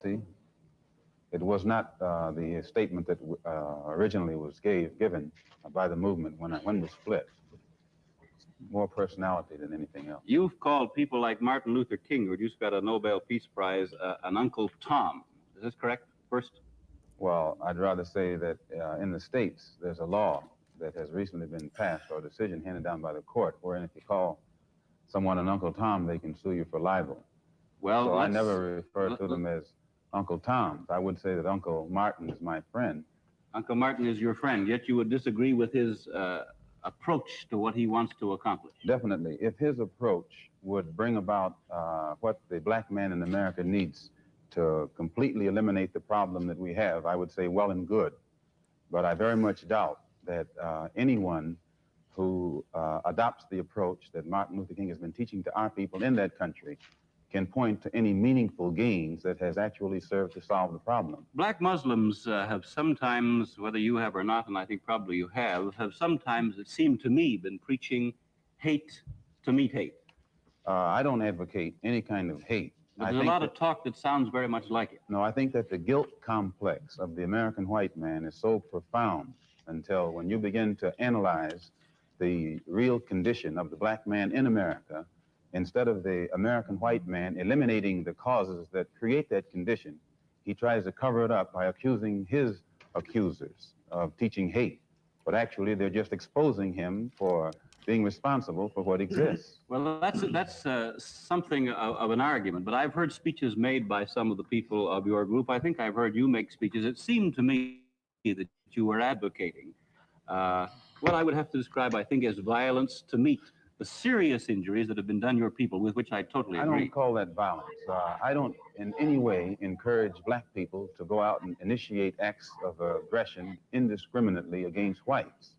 reality. It was not the statement that originally was given by the movement when it was split. More personality than anything else. You've called people like Martin Luther King, who just got a Nobel Peace Prize, an Uncle Tom. Is this correct? First? Well, I'd rather say that in the States, there's a law that has recently been passed or a decision handed down by the court wherein if you call someone an Uncle Tom, they can sue you for libel. Well, so I never refer to them as Uncle Toms. I would say that Uncle Martin is my friend. Uncle Martin is your friend, yet you would disagree with his approach to what he wants to accomplish. Definitely. If his approach would bring about what the black man in America needs to completely eliminate the problem that we have, I would say well and good. But I very much doubt that anyone who adopts the approach that Martin Luther King has been teaching to our people in that country can point to any meaningful gains that has actually served to solve the problem. Black Muslims have sometimes, whether you have or not, and I think probably you have sometimes, it seemed to me, been preaching hate to meet hate. I don't advocate any kind of hate. But there's a lot of talk that sounds very much like it. No, I think that the guilt complex of the American white man is so profound until when you begin to analyze the real condition of the black man in America, instead of the American white man eliminating the causes that create that condition, he tries to cover it up by accusing his accusers of teaching hate. But actually, they're just exposing him for being responsible for what exists. Well, that's something of an argument, but I've heard speeches made by some of the people of your group. I think I've heard you make speeches. It seemed to me that you were advocating what I would have to describe, I think, as violence to meet the serious injuries that have been done your people, with which I totally agree. I don't call that violence. I don't in any way encourage black people to go out and initiate acts of aggression indiscriminately against whites.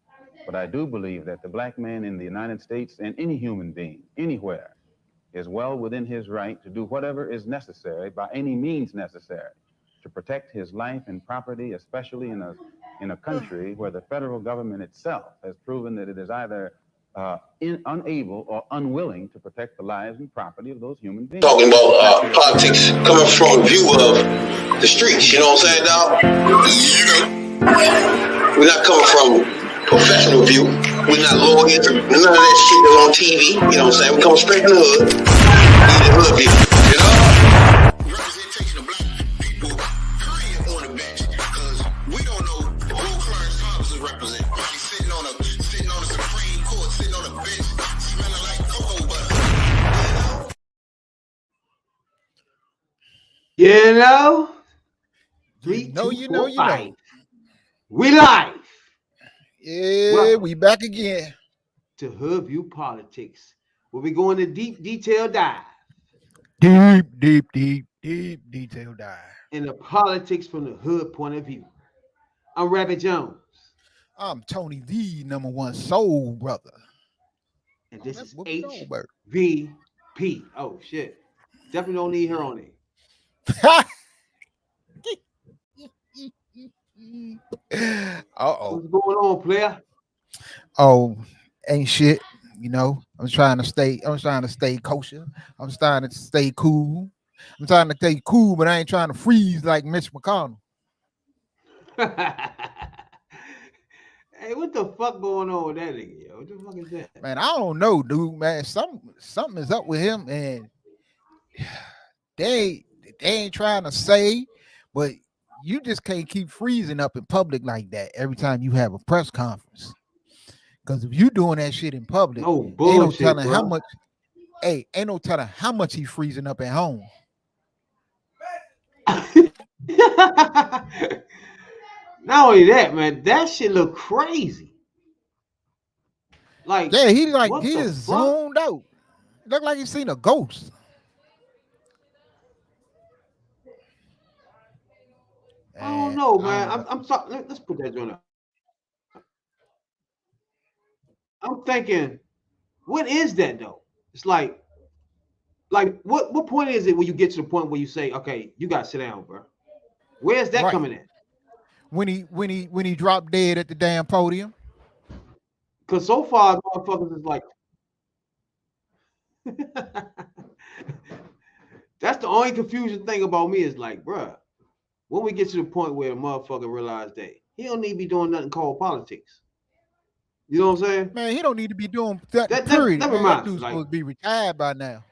But I do believe that the black man in the United States and any human being, anywhere, is well within his right to do whatever is necessary by any means necessary to protect his life and property, especially in a country where the federal government itself has proven that it is either unable or unwilling to protect the lives and property of those human beings. Talking about politics coming from a view of the streets, you know what I'm saying, dog? We're not coming from professional view. We're not lawyers, none of that shit that's on TV, you know what I'm saying? We come straight from the hood. We the hood view, you know? Representation of black people, period, on the bench, because we don't know who Clarence Thomas is representing. He's sitting on the Supreme Court, sitting on a bench, smelling like cocoa butter. You know? 3, 2, 4, 5. We live. Yeah, Welcome we back again to Hoodview Politics, where we go into deep detail dive. Deep detail dive. In the politics from the hood point of view. I'm Rabbit Jones. I'm Tony, the #1 soul brother. And this is what we know, Bert. HVP. Oh, shit. Definitely don't need her on it. Uh-oh. What's going on, player? Oh, ain't shit. You know, I'm trying to stay kosher. I'm trying to stay cool. I'm trying to stay cool, but I ain't trying to freeze like Mitch McConnell. Hey, what the fuck going on with that nigga, yo? What the fuck is that? Man, I don't know, dude, man. Something is up with him, and they ain't trying to say, but you just can't keep freezing up in public like that every time you have a press conference. Because if you doing that shit in public, no bullshit, ain't no telling bro. how much. Hey, ain't no telling how much he's freezing up at home. Not only that, man, that shit look crazy. Like, yeah, he is zoned out. Look like he's seen a ghost. I don't know, man. I'm sorry. Let's put that joint up. I'm thinking, what is that though? It's like what point is it when you get to the point where you say, okay, you gotta sit down, bro? Where's that coming in? When he dropped dead at the damn podium. Because so far, motherfuckers is like, That's the only confusing thing about me is like, bruh, when we get to the point where the motherfucker realize that he don't need to be doing nothing called politics. You know what I'm saying? Man, he don't need to be doing that. That Period, man. That reminds me, dude's like, supposed to be retired by now.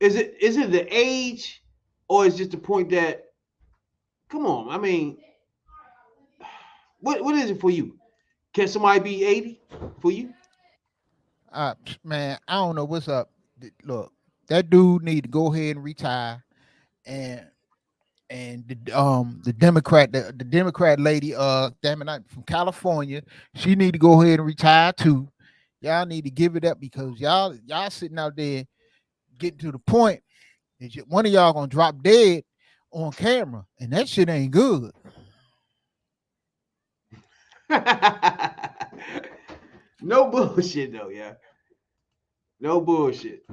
is it the age, or is just the point that? Come on, I mean, what is it for you? Can somebody be 80 for you? Man, I don't know what's up. Look, that dude need to go ahead and retire, and the Democrat lady, damn it, from California, she need to go ahead and retire too. Y'all need to give it up because y'all sitting out there getting to the point that one of y'all gonna drop dead on camera, and that shit ain't good. No bullshit though, yeah. No bullshit.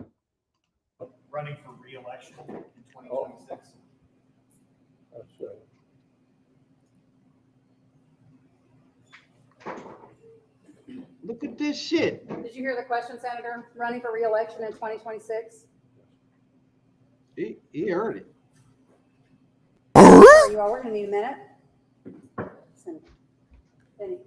Running for re-election in 2026. That's right. Look at this shit. Did you hear the question, Senator? Running for re-election in 2026? He heard it. You all, we're gonna need a minute. Benny.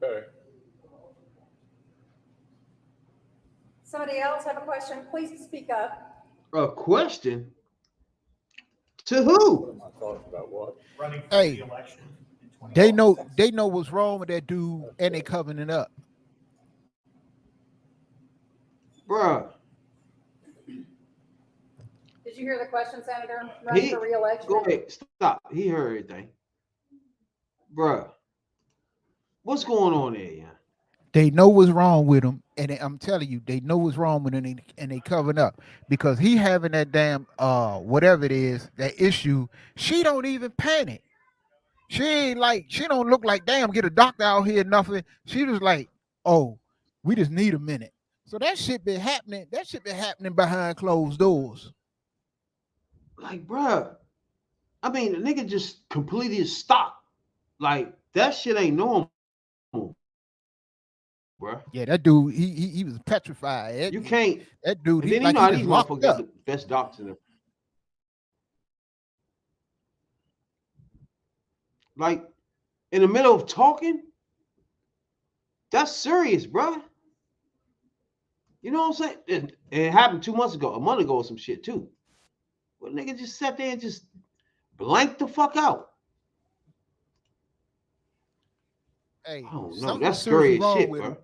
Okay. Somebody else have a question? Please speak up. A question? To who? What am I talking about? What? Running for Hey, re-election in 2026. they know what's wrong with that dude, and they covering it up. Bruh. Did you hear the question, Senator? Running for re-election? Go ahead. Stop. He heard everything. Bruh. What's going on there, yeah? They know what's wrong with him, and I'm telling you, they know what's wrong with him, and they covering up because he having that damn whatever it is, that issue. She don't even panic. She ain't like, she don't look like, damn, get a doctor out here, nothing. She was like, oh, we just need a minute. So that shit been happening. That shit been happening behind closed doors. Like, bruh. I mean, the nigga just completely stopped. Like, that shit ain't normal. Bruh. Yeah, that dude, he was petrified. You can't. That dude, And he then like you know how he these just locked motherfuckers got up. the best doctors in there. Like, in the middle of talking, that's serious, bruh. You know what I'm saying? It happened 2 months ago, a month ago, or some shit too. Well, nigga just sat there and just blanked the fuck out. Hey, I don't know. something That's seriously scary as wrong shit, with bro. him.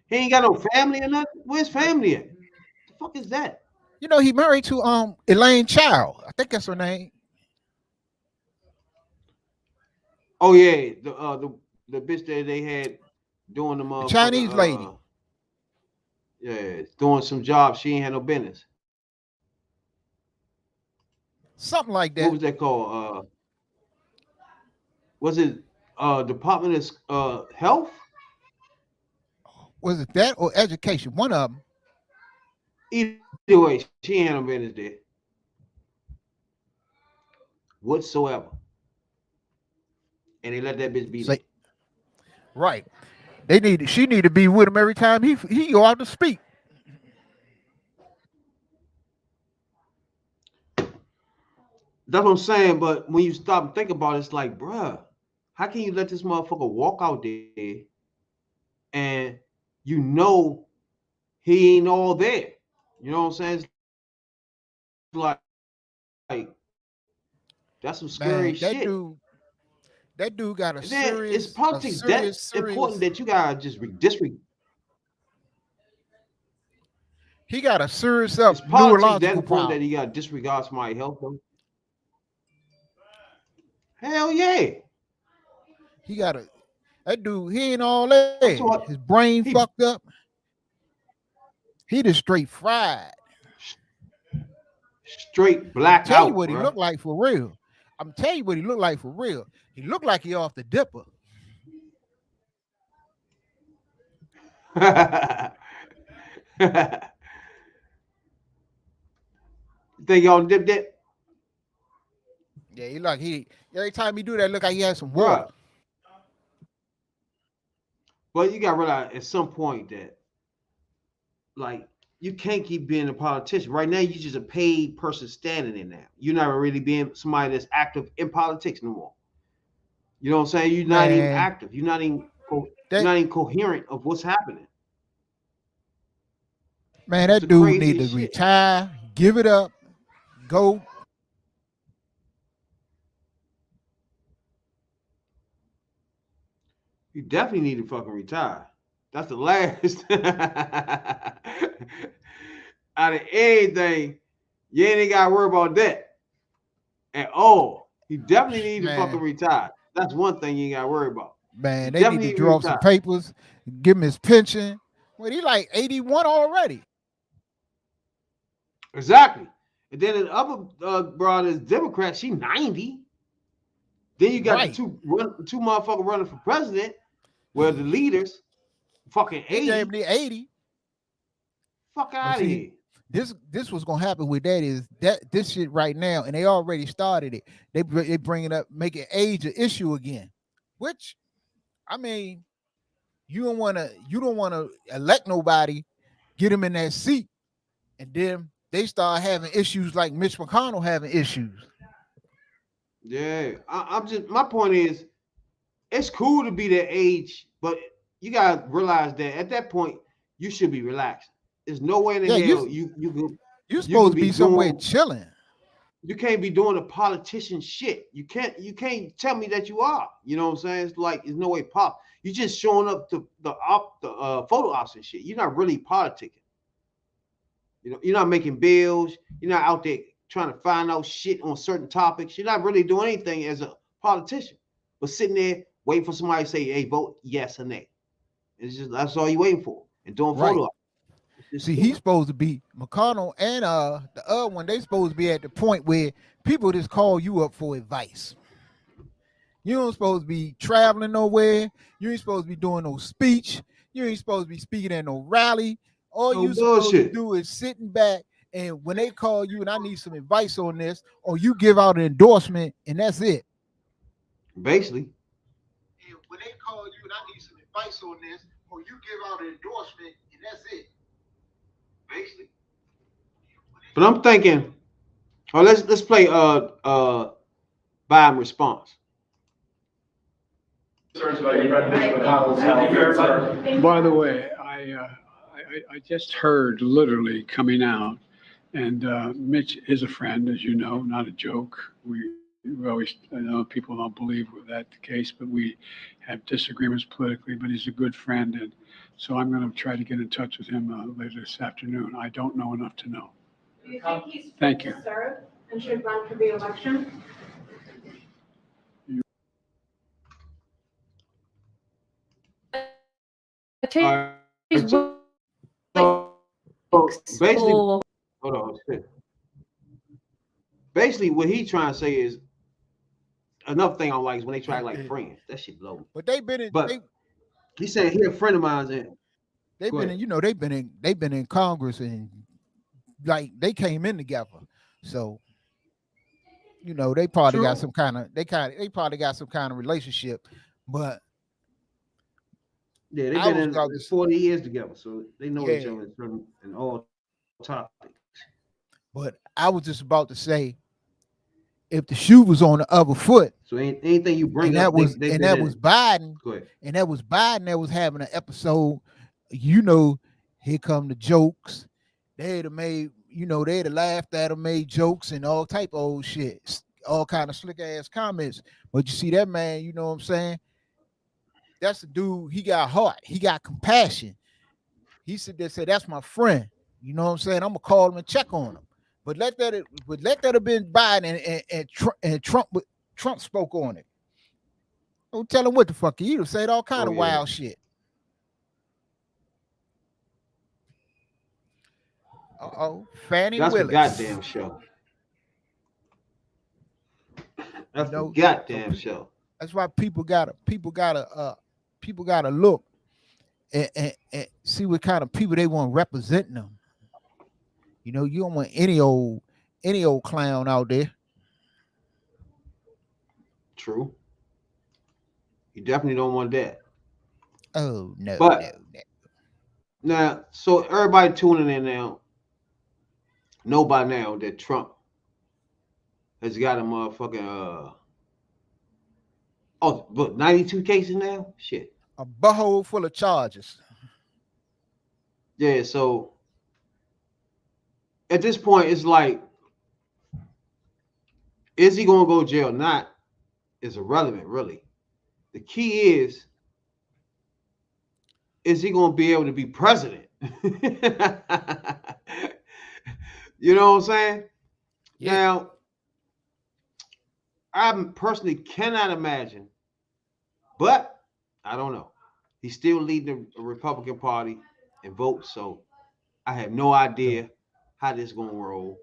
He ain't got no family or nothing. Where's family at? The fuck is that? You know, he married to Elaine Child. I think that's her name. Oh yeah, the bitch that they had doing the The motherfucker, Chinese lady. yeah, doing some job she ain't had no business. Something like What that. was that called? Was it Department of Health? Was it that or education? One of them. Either way, she ain't had no business there whatsoever. And they let that bitch beat Say, it. right. She need to be with him every time he go out to speak. That's what I'm saying. But when you stop and think about it, it's like, bruh, how can you let this motherfucker walk out there and you know he ain't all there? You know what I'm saying? It's like that's some scary Man, shit. that dude got a And then serious, it's politics that important that you gotta just disregard. He got a serious It's politics that neurological important problem. that you gotta disregard somebody's health, though. Hell yeah. He got that dude, he ain't all there. So His brain he- fucked up. He just straight fried. Straight black Tell out, you what bro. he looked like for real. I'm telling you what he looked like for real. He looked like he off the dipper. Think y'all did that? Yeah, he every time he do that, look like he has some water. Bruh. But you gotta realize at some point that, like, you can't keep being a politician. Right now, you're just a paid person standing in there. You're not really being somebody that's active in politics no more. You know what I'm saying? You're not even Man, active. You're not even coherent of what's happening. Man, It's that the dude need to craziest shit. retire, give it up, go. You definitely need to fucking retire. That's the last. Out of anything, you ain't got to worry about that at all. You definitely need to fucking retire. That's one thing you ain't got to worry about. Man, You they definitely need to draw up some retire. papers, give him his pension. Well, he like 81 already. Exactly. And then the other broad is Democrat. She 90. Then you got the two motherfuckers running for president, where the leaders fucking 80. Damn near 80. Fuck out of here. This was gonna happen with that is that this shit right now, and they already started it. They bring it up, make it age an issue again. Which, I mean, you don't want to elect nobody, get him in that seat, and then they start having issues like Mitch McConnell having issues. Yeah, I'm just, my point is, it's cool to be that age, but you gotta realize that at that point you should be relaxed. There's no way in the hell you're supposed to be somewhere chilling. You can't be doing the politician shit. You can't tell me that you are. You know what I'm saying? It's like there's no way pop. You're just showing up to the photo ops and shit. You're not really politicking. You know, you're not making bills. You're not out there trying to find out shit on certain topics. You're not really doing anything as a politician, but sitting there waiting for somebody to say, "Hey, vote yes or nay." It's just that's all you're waiting for, and doing photo ops. See, he's supposed to be McConnell and the other one. They supposed to be at the point where people just call you up for advice. You ain't supposed to be traveling nowhere. You ain't supposed to be doing no speech. You ain't supposed to be speaking at no rally. All you supposed to do is sitting back, and when they call you and I need some advice on this, or you give out an endorsement, and that's it. Basically. And when they call you and I need some advice on this, or you give out an endorsement, and that's it. Basically. But I'm thinking, let's play Biden response. By the way, I just heard literally coming out, and Mitch is a friend, as you know, not a joke. We always, I know people don't believe that's the case, but we have disagreements politically, but he's a good friend. And so I'm going to try to get in touch with him later this afternoon. I don't know enough to know. Do you think he's fit to serve and should run for re-election? Basically, hold on. Basically, what he's trying to say is another thing I don't like is when they try like friends. That shit low. But they've been in. But he said he a friend of mine. They've been in. You know, they've been in Congress, and like they came in together. So, you know, they probably got some kind of they probably got some kind of relationship. But yeah, they've been in 40 years together, so they know each other in all topics. But I was just about to say, if the shoe was on the other foot, so anything you bring up, that was Biden, go ahead. And that was Biden that was having an episode. You know, here come the jokes. They'd have made, you know, they'd have laughed at him, made jokes and all type of old shit, all kind of slick ass comments. But you see that man, you know what I'm saying? That's the dude. He got heart. He got compassion. He said, "They said that's my friend." You know what I'm saying? I'm gonna call him and check on him. But let that have been Biden and Trump spoke on it. Don't tell him what the fuck. He'd have said all kind of wild shit. Fannie That's Willis. a goddamn show. That's a goddamn show. That's why people gotta look and see what kind of people they want representing them. You know, you don't want any old any old clown out there. True. You definitely don't want that. Oh no, But no. now, so everybody tuning in now know by now that Trump has got a motherfucking but 92 cases now? Shit. A butthole full of charges. Yeah, so at this point, it's like, is he gonna go to jail? Not is irrelevant, really. The key is he gonna be able to be president? You know what I'm saying? Yeah. Now, I personally cannot imagine, but I don't know. He's still leading the Republican Party in votes, so I have no idea how this is gonna roll.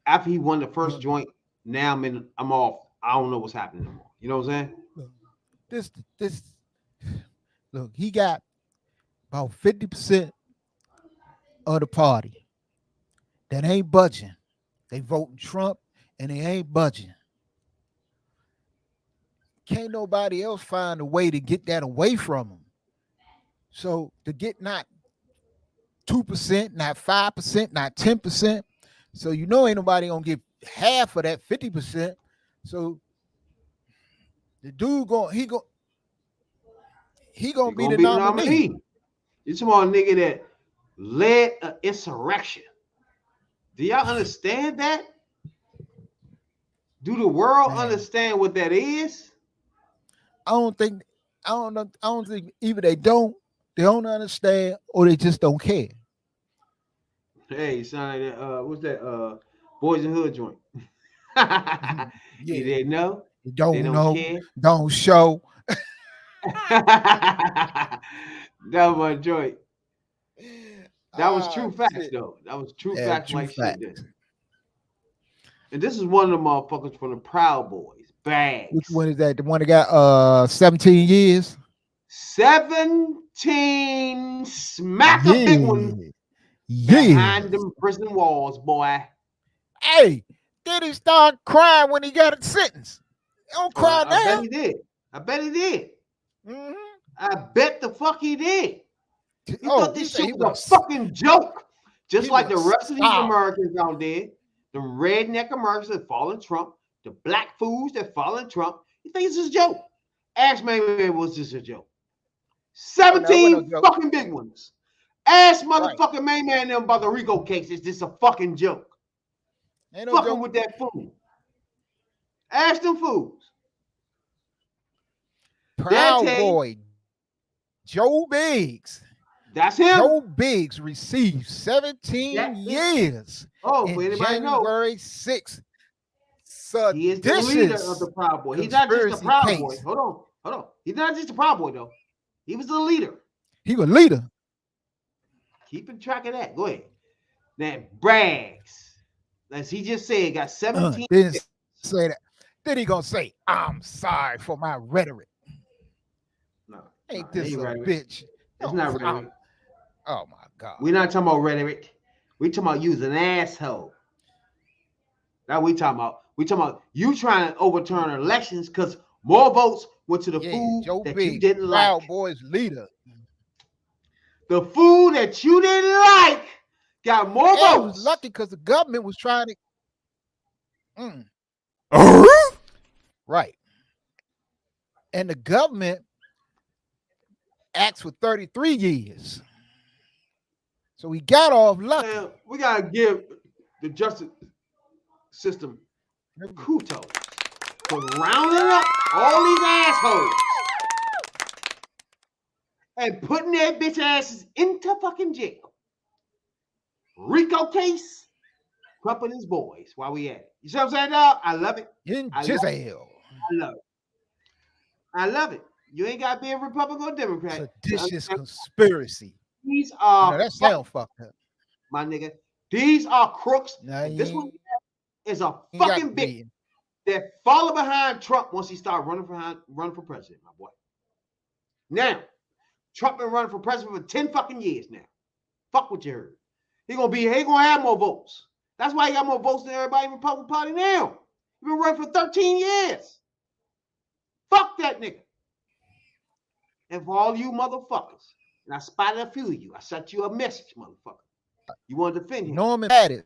After he won the first joint, now I'm off. I don't know what's happening anymore. You know what I'm saying? This look, he got about 50% of the party that ain't budging. They voting Trump and they ain't budging. Can't nobody else find a way to get that away from them. So to get not 2%, not 5%, not 10%. So you know ain't nobody gonna get half of that 50%. So the dude gonna be the nominee. You're talking about a nigga that led an insurrection. Do y'all understand that? Do the world understand what that is? I don't think either they don't understand or they just don't care. Hey, you sound like that, what's that? Boys and Hood joint. Yeah. You didn't know? You don't They don't know, care? don't show. That was my joint. That was true facts, shit. though. That was true Yeah, facts true like facts. shit. Then. And this is one of the motherfuckers from the Proud Boys. Bags. Which one is that? The one that got 17 years? 17 smack a big one behind them prison walls, boy. Hey, did he start crying when he got a sentence? Don't cry now. I bet he did. I bet he did. Mm-hmm. I bet the fuck he did. He thought this he shit was a fucking joke. Just like the rest of these starved. Americans out there, the redneck Americans that follow Trump, the black fools that follow Trump, he thinks it's a joke. Ask man, was this a joke? 17 fucking big ones. Ask motherfucking man them about the Rico case. Is this a fucking joke? Ain't no fucking joke. with that fool. Ask them fools. Proud Boy, Joe Biggs. That's him. Joe Biggs received 17 years. Oh, for anybody know, January 6th. He is the leader of the Proud Boy. He's not just a Proud Boy. Hold on. He's not just a Proud Boy, though. He was the leader. He was leader. Keeping track of that. Go ahead. That brags. As he just said, got 17. Didn't say that. Then he gonna say, I'm sorry for my rhetoric. No. Ain't this a bitch? It's not rhetoric. Oh my God. We're not talking about rhetoric. We're talking about using an asshole. That's what we talking about. We talking about you trying to overturn elections because more votes went to the fool that you didn't like. Proud Boy's leader. The fool that you didn't like got more votes. I was lucky because the government was trying to. Right. And the government asked for 33 years. So we got off lucky. Man, we got to give the justice system kudos for rounding up all these assholes and putting their bitch asses into fucking jail. Rico case, Trump and his boys while we at it. You see what I'm saying, dog? I love it. In jail. I love it. I love it. You ain't got to be a Republican or Democrat. Seditious conspiracy. These are that sound fucked up. My nigga. These are crooks. This one is a fucking big that follow behind Trump once he start running for president, my boy. Now, Trump been running for president for 10 fucking years now. Fuck what you heard. He gonna have more votes. That's why he got more votes than everybody in the Republican Party now. He's been running for 13 years. Fuck that nigga. And for all you motherfuckers, and I spotted a few of you, I sent you a message, motherfucker. You want to defend him? Norman Pattis.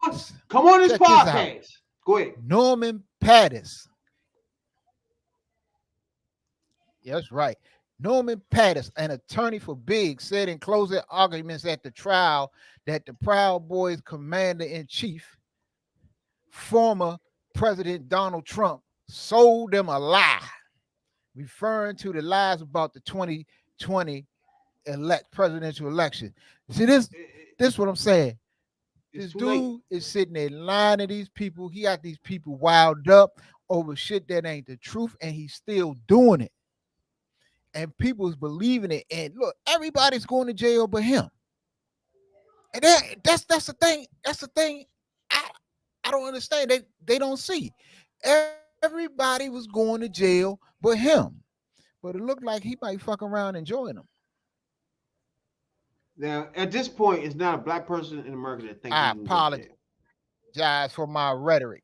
Come on this Check this out. podcast. Go ahead. Norman Pattis. That's right. Norman Pattis, an attorney for Biggs, said in closing arguments at the trial that the Proud Boys commander-in-chief, former President Donald Trump, sold them a lie, referring to the lies about the 2020 presidential election. See, this is what I'm saying. This dude is sitting there lying to these people. He got these people wild up over shit that ain't the truth, and he's still doing it. And people's believing it. And look, everybody's going to jail but him. And that's the thing. That's the thing. I don't understand. They don't see. Everybody was going to jail but him. But it looked like he might fuck around enjoying them. Now, at this point, it's not a black person in America that thinks. I apologize for my rhetoric.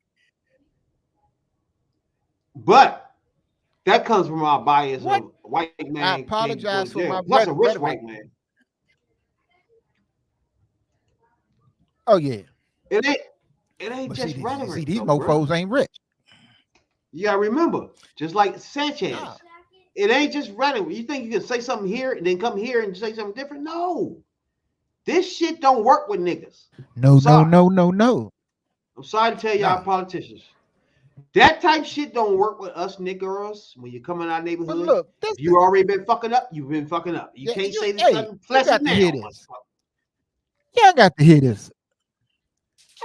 But that comes from our bias What? of white man. I apologize for my Plus a rich rhetoric. white man. Oh yeah. It ain't But just rhetoric. see, these though, mofos bro. ain't rich. You gotta remember, just like Sanchez, Nah. it ain't just rhetoric. You think you can say something here and then come here and say something different? No. This shit don't work with niggas. No. I'm sorry to tell y'all politicians. That type shit don't work with us niggas when you come in our neighborhood. But look, if you already been fucking up, you've been fucking up. You can't say this something pleasant now. Yeah, I got to hear this.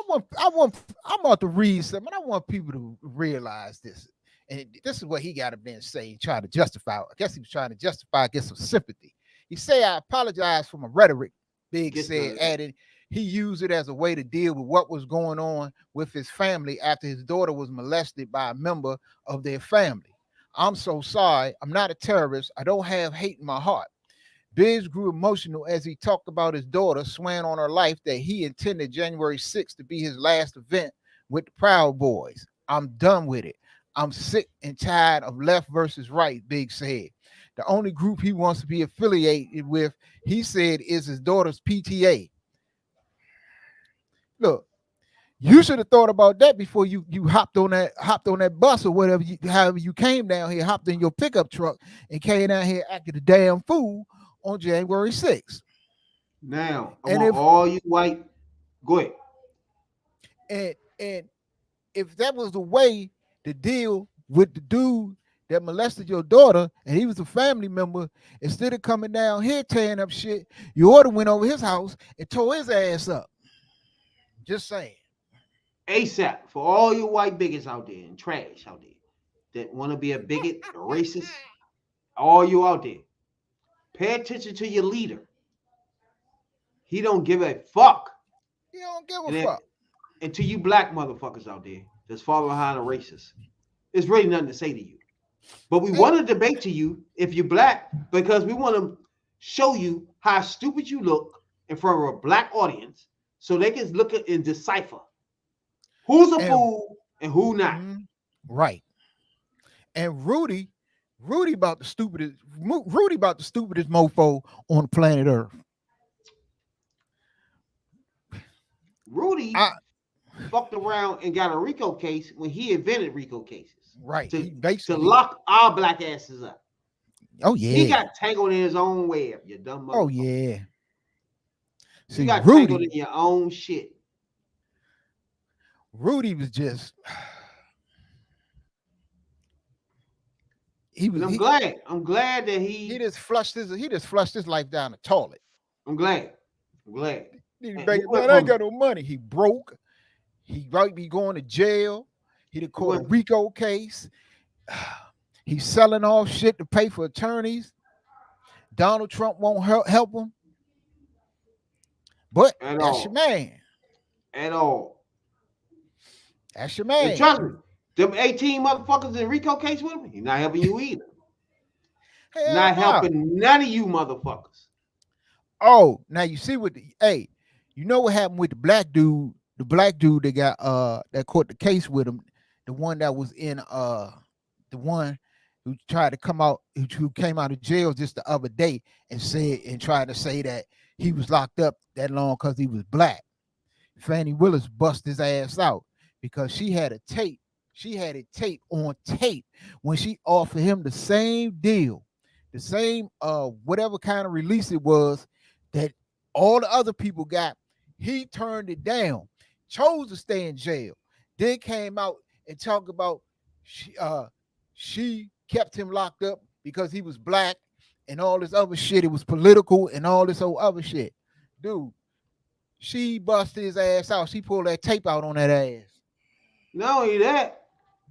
I'm about to read something. I want people to realize this. And this is what he got up there and say, trying to justify. I guess he was trying to justify, get some sympathy. He say, I apologize for my rhetoric, Big said, adding he used it as a way to deal with what was going on with his family after his daughter was molested by a member of their family. I'm so sorry. I'm not a terrorist. I don't have hate in my heart. Biggs grew emotional as he talked about his daughter, swearing on her life that he intended January 6th to be his last event with the Proud Boys. I'm done with it. I'm sick and tired of left versus right, Biggs said. The only group he wants to be affiliated with, he said, is his daughter's PTA. Look, you should have thought about that before you hopped on that bus or whatever, however you came down here, hopped in your pickup truck and came down here acting a damn fool on January 6th. Now, I want all you white, go ahead. And if that was the way to deal with the dude that molested your daughter and he was a family member, instead of coming down here tearing up shit, you ought to went over his house and tore his ass up. Just saying. ASAP for all you white bigots out there and trash out there that want to be a bigot, a racist, all you out there. Pay attention to your leader. He don't give a fuck. He don't give a fuck. And to you black motherfuckers out there that's falling behind a racist, there's really nothing to say to you. But we want to debate to you if you're black because we want to show you how stupid you look in front of a black audience so they can look at and decipher who's a fool and who not. Right. And Rudy about the stupidest mofo on planet Earth. Rudy fucked around and got a RICO case when he invented RICO cases. Right. To lock our black asses up. Oh, yeah. He got tangled in his own web, you dumb motherfucker. Oh, yeah. See, you got tangled in your own shit. Rudy was just... I'm glad that he just flushed his life down the toilet. I'm glad. Man, I ain't got no money. He broke. He might be going to jail. He done caught a RICO case. He's selling off shit to pay for attorneys. Donald Trump won't help him. But that's your man. At all. That's your man. And trust me, them 18 motherfuckers in RICO case with him, he's not helping you either. Helping none of you motherfuckers. Oh, now you see you know what happened with the black dude the black dude that got that caught the case with him, the one that was in the one who tried to come out, who came out of jail just the other day and tried to say that he was locked up that long because he was black. Fannie Willis bust his ass out because she had a tape. She had it taped on tape when she offered him the same deal, the same whatever kind of release it was that all the other people got. He turned it down, chose to stay in jail, then came out and talked about she kept him locked up because he was black and all this other shit. It was political and all this whole other shit. Dude, she busted his ass out. She pulled that tape out on that ass. Not only that,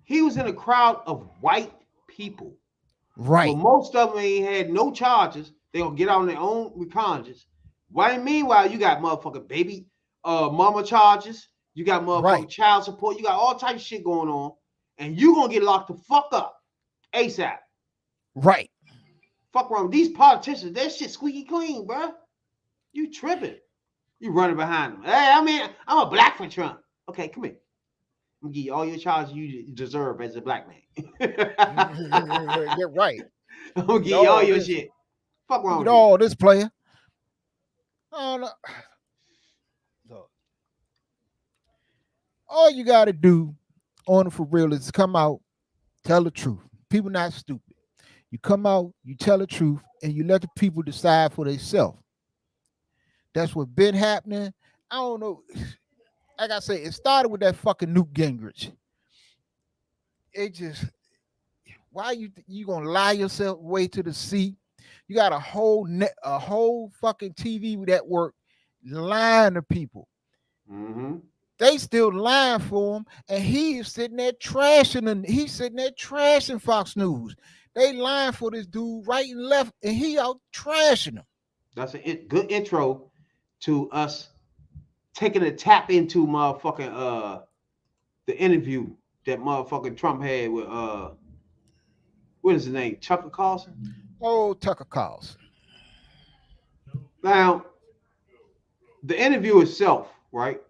he was in a crowd of white people. Right. Well, most of them ain't had no charges. They gonna get out on their own reconscience. Why? Meanwhile, you got motherfucking baby mama charges. You got motherfucking child support. You got all types of shit going on, and you gonna get locked the fuck up ASAP. Right. Fuck wrong with these politicians. That shit squeaky clean, bro. You tripping. You running behind them. Hey, I mean, I'm a black for Trump. Okay, come here. I'm gonna give you all your charges you deserve as a black man. You're right. I'm gonna give you all your shit. Fuck wrong with all this player. Oh, no. So, all you gotta do on it for real is come out, tell the truth. People not stupid. You come out, you tell the truth, and you let the people decide for themselves. That's what been happening. I don't know. Like I say, it started with that fucking Newt Gingrich. It just, why you gonna lie yourself way to the seat? You got a whole fucking TV network lying to people. Mm-hmm. They still lying for him, and he is sitting there trashing, and he's sitting there trashing Fox News. They lying for this dude right and left, and he out trashing them. That's a good intro to us taking a tap into motherfucking the interview that motherfucking Trump had with what is his name? Tucker Carlson? Oh, Tucker Carlson. Now, the interview itself, right?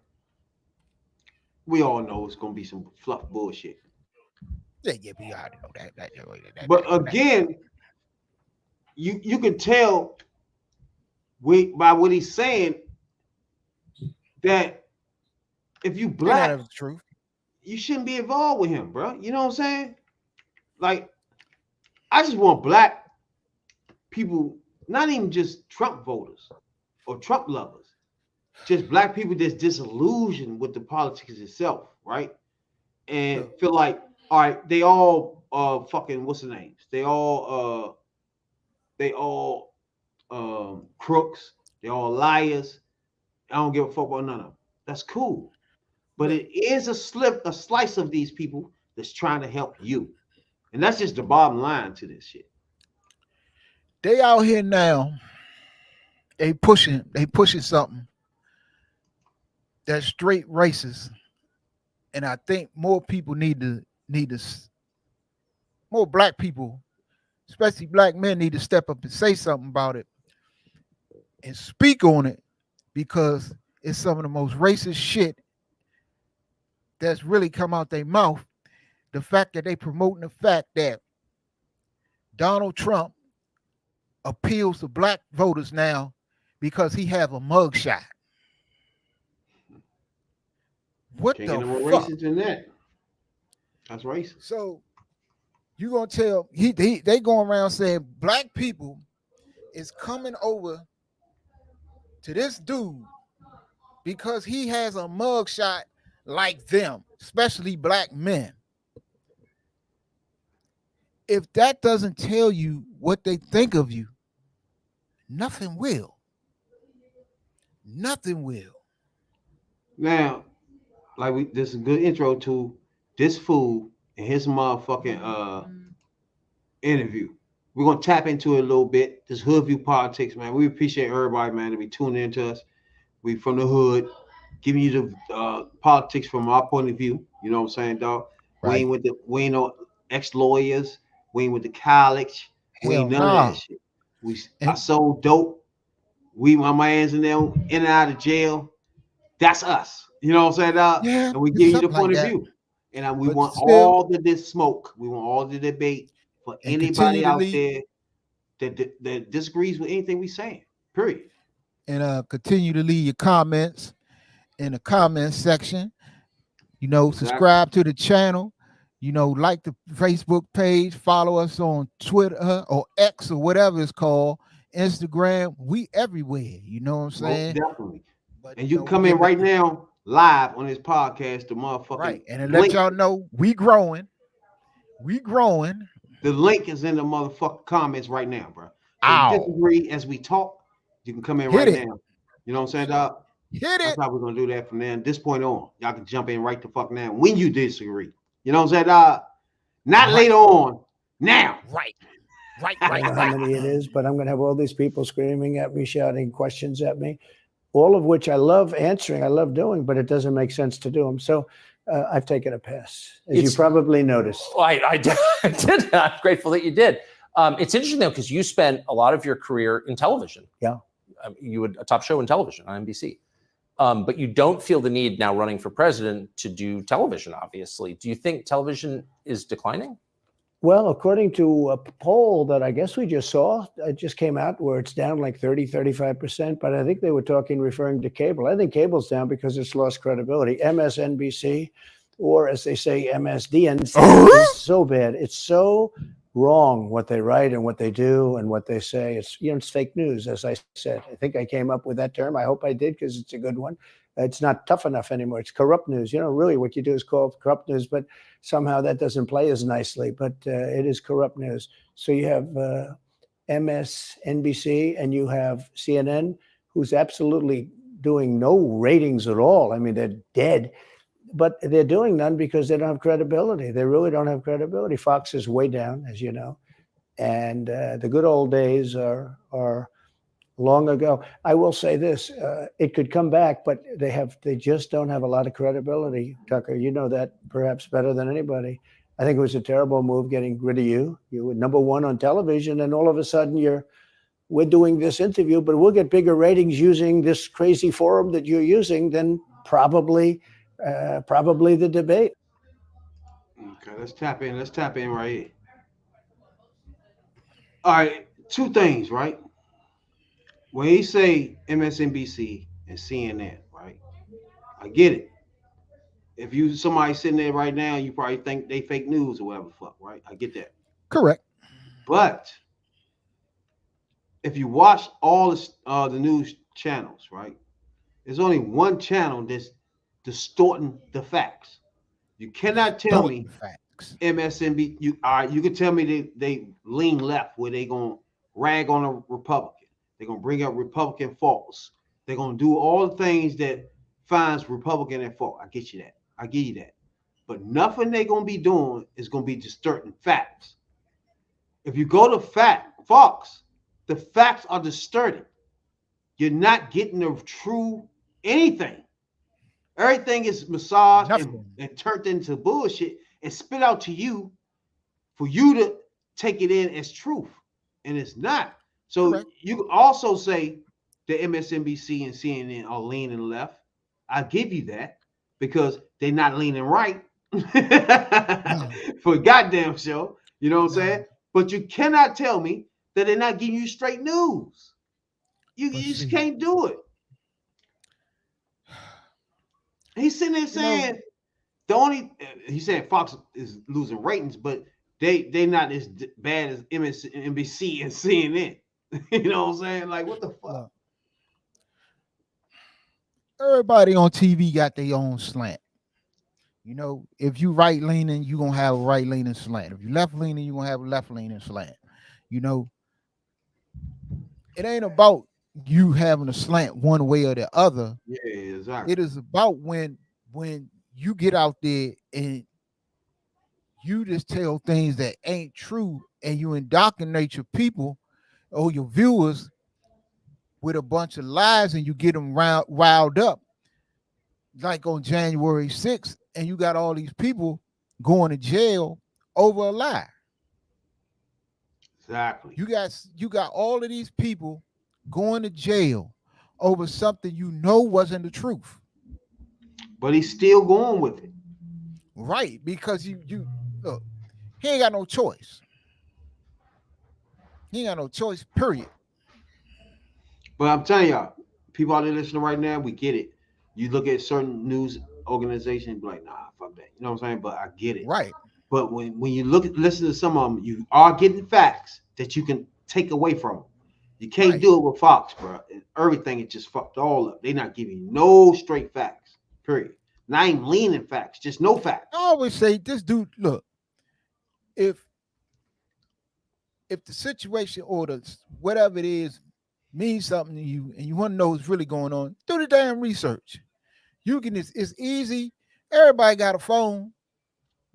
We all know it's gonna be some fluff bullshit. Yeah, we already know that. But again, you can tell by what he's saying that if you black, the truth, you shouldn't be involved with him, bro. You know what I'm saying? Like, I just want black people, not even just Trump voters or Trump lovers, just black people that's disillusioned with the politics itself, right? And feel like, all right, they all fucking what's the names? They all crooks, they all liars. I don't give a fuck about none of them. That's cool. But it is a slice of these people that's trying to help you. And that's just the bottom line to this shit. They out here now, they pushing something that's straight racist. And I think more people need to more black people, especially black men, need to step up and say something about it and speak on it, because it's some of the most racist shit that's really come out their mouth. The fact that they promoting the fact that Donald Trump appeals to black voters now because he have a mugshot. What the fuck? Racist than that. That's racist. So you gonna tell they going around saying black people is coming over to this dude because he has a mugshot like them, especially black men. If that doesn't tell you what they think of you, nothing will. Nothing will. Now, this is a good intro to this fool and his motherfucking interview. We're gonna tap into it a little bit. This Hoodview Politics, man. We appreciate everybody, man, to be tuning into us. We from the hood, giving you the politics from our point of view. You know what I'm saying, dog? Right. We ain't no ex-lawyers. We ain't with the college. We ain't none of that shit. I sold dope. My man's in there in and out of jail. That's us. You know what I'm saying, dog? Yeah, And we it's give you the something like point of that. view. And we But want still, all the smoke. We want all the debate for and anybody continue to out leave there that disagrees with anything we saying. Period. and continue to leave your comments in the comment section. You know, Exactly. subscribe to the channel. You know, like the Facebook page, follow us on Twitter or X or whatever it's called, Instagram. We everywhere. You know what I'm Most saying? definitely. But And you you know, can we come in getting right now live on this podcast. The motherfucking right, and to let link. y'all know we growing. We growing. The link is in the motherfucking comments right now, bro. So you Ow. disagree as we talk, you can come in Hit right it. now. You know what I'm saying, dog? Hit That's it. how we're gonna do that from there. This point on, y'all can jump in right the fuck now when you disagree. You know what I'm saying, dog? Not Right. later on. Now. Right. Right. I don't know how many it is, but I'm going to have all these people screaming at me, shouting questions at me, all of which I love answering. I love doing, but it doesn't make sense to do them. So I've taken a pass, as you It's- probably noticed. Oh, I did. I did. I'm grateful that you did. It's interesting, though, because you spent a lot of your career in television. Yeah. You had a top show in television on NBC. But you don't feel the need now running for president to do television, obviously. Do you think television is declining? Well, according to a poll that I guess we just saw, it just came out where it's down like 35%, but I think they were referring to cable. I think cable's down because it's lost credibility. MSNBC, or as they say, MSDNC, is so bad. It's so wrong what they write and what they do and what they say. It's, it's fake news, as I said. I think I came up with that term. I hope I did, because it's a good one. It's not tough enough anymore. It's corrupt news. Really what you do is called corrupt news, but somehow that doesn't play as nicely, but it is corrupt news. So you have MSNBC and you have CNN, who's absolutely doing no ratings at all. I mean, they're dead, but they're doing none because they don't have credibility. They really don't have credibility. Fox is way down, as you know, and the good old days are long ago. I will say this, it could come back, but they just don't have a lot of credibility. Tucker, you know that perhaps better than anybody. I think it was a terrible move getting rid of you. You were number one on television, and all of a sudden we're doing this interview, but we'll get bigger ratings using this crazy forum that you're using than probably the debate. Okay, let's tap in. Let's tap in right here. All right, two things, right? When he say MSNBC and CNN, right? I get it. If you somebody sitting there right now, you probably think they fake news or whatever the fuck, right? I get that. Correct. But if you watch all the news channels, right? There's only one channel that's distorting the facts. You cannot tell me facts. MSNBC. You can tell me they lean left, where they gonna rag on a Republican. They're gonna bring up Republican faults. They're gonna do all the things that finds Republican at fault. I get you that. I give you that. But nothing they're gonna be doing is gonna be distorting facts. If you go to Fox, the facts are distorted. You're not getting the true anything. Everything is massaged and turned into bullshit and spit out to you for you to take it in as truth. And it's not. So correct. You can also say the MSNBC and CNN are leaning left. I give you that, because they're not leaning right for a goddamn show. You know what I'm saying? But you cannot tell me that they're not giving you straight news. You just can't do it. He's sitting there saying he's saying Fox is losing ratings, but they not as bad as MSNBC and CNN. You know what I'm saying? Like, what the fuck? Everybody on TV got their own slant. If you right leaning, you're gonna have a right leaning slant. If you left leaning, you're gonna have a left leaning slant. It ain't about you having a slant one way or the other. Yeah, exactly. It is about when you get out there and you just tell things that ain't true, and you indoctrinate your people or your viewers with a bunch of lies, and you get them riled up, like on January 6th, and you got all these people going to jail over a lie. Exactly. You got all of these people going to jail over something wasn't the truth. But he's still going with it. Right, because you look, he ain't got no choice. He ain't got no choice, period. But I'm telling y'all, people out there listening right now, we get it. You look at certain news organizations, be like, nah, fuck that. You know what I'm saying? But I get it. Right. But when you listen to some of them, you are getting facts that you can take away from them. You can't Right. do it with Fox, bro. Everything is just fucked all up. They're not giving you no straight facts, period. Not even leaning facts, just no facts. I always say, this dude, look, if the situation or the whatever it is means something to you and you want to know what's really going on, do the damn research. You can, it's easy. Everybody got a phone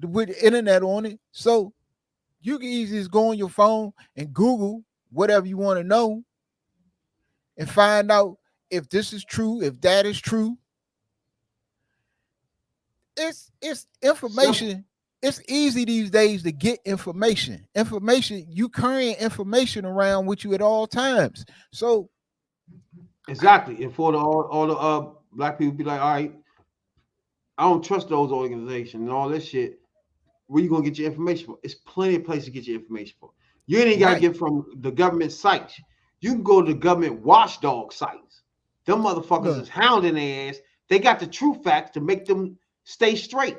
with the internet on it. So you can easily just go on your phone and Google whatever you want to know and find out if this is true, if that is true. It's information. It's easy these days to get information. You carrying information around with you at all times. So exactly. And for all the black people be like, all right, I don't trust those organizations and all this shit. Where you gonna get your information from? It's plenty of places to get your information from. You ain't gotta get from the government sites. You can go to the government watchdog sites. Them motherfuckers is hounding their ass. They got the true facts to make them stay straight.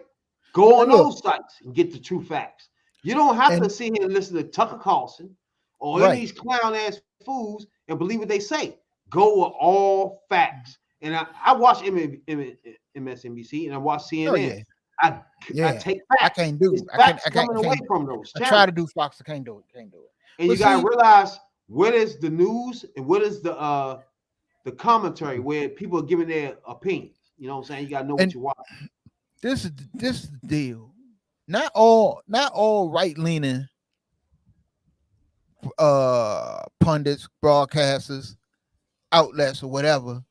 Go on those sites and get the true facts. You don't have to sit here and listen to Tucker Carlson or any of these clown ass fools and believe what they say. Go with all facts. And I watch MSNBC and I watch CNN. Oh, yeah. I take facts. I can't do it. I can't away from those. I try to do Fox. I can't do it. And but you gotta realize what is the news and what is the commentary where people are giving their opinions. You know what I'm saying? You gotta know what you watch. This is the deal. Not all right leaning pundits, broadcasters, outlets, or whatever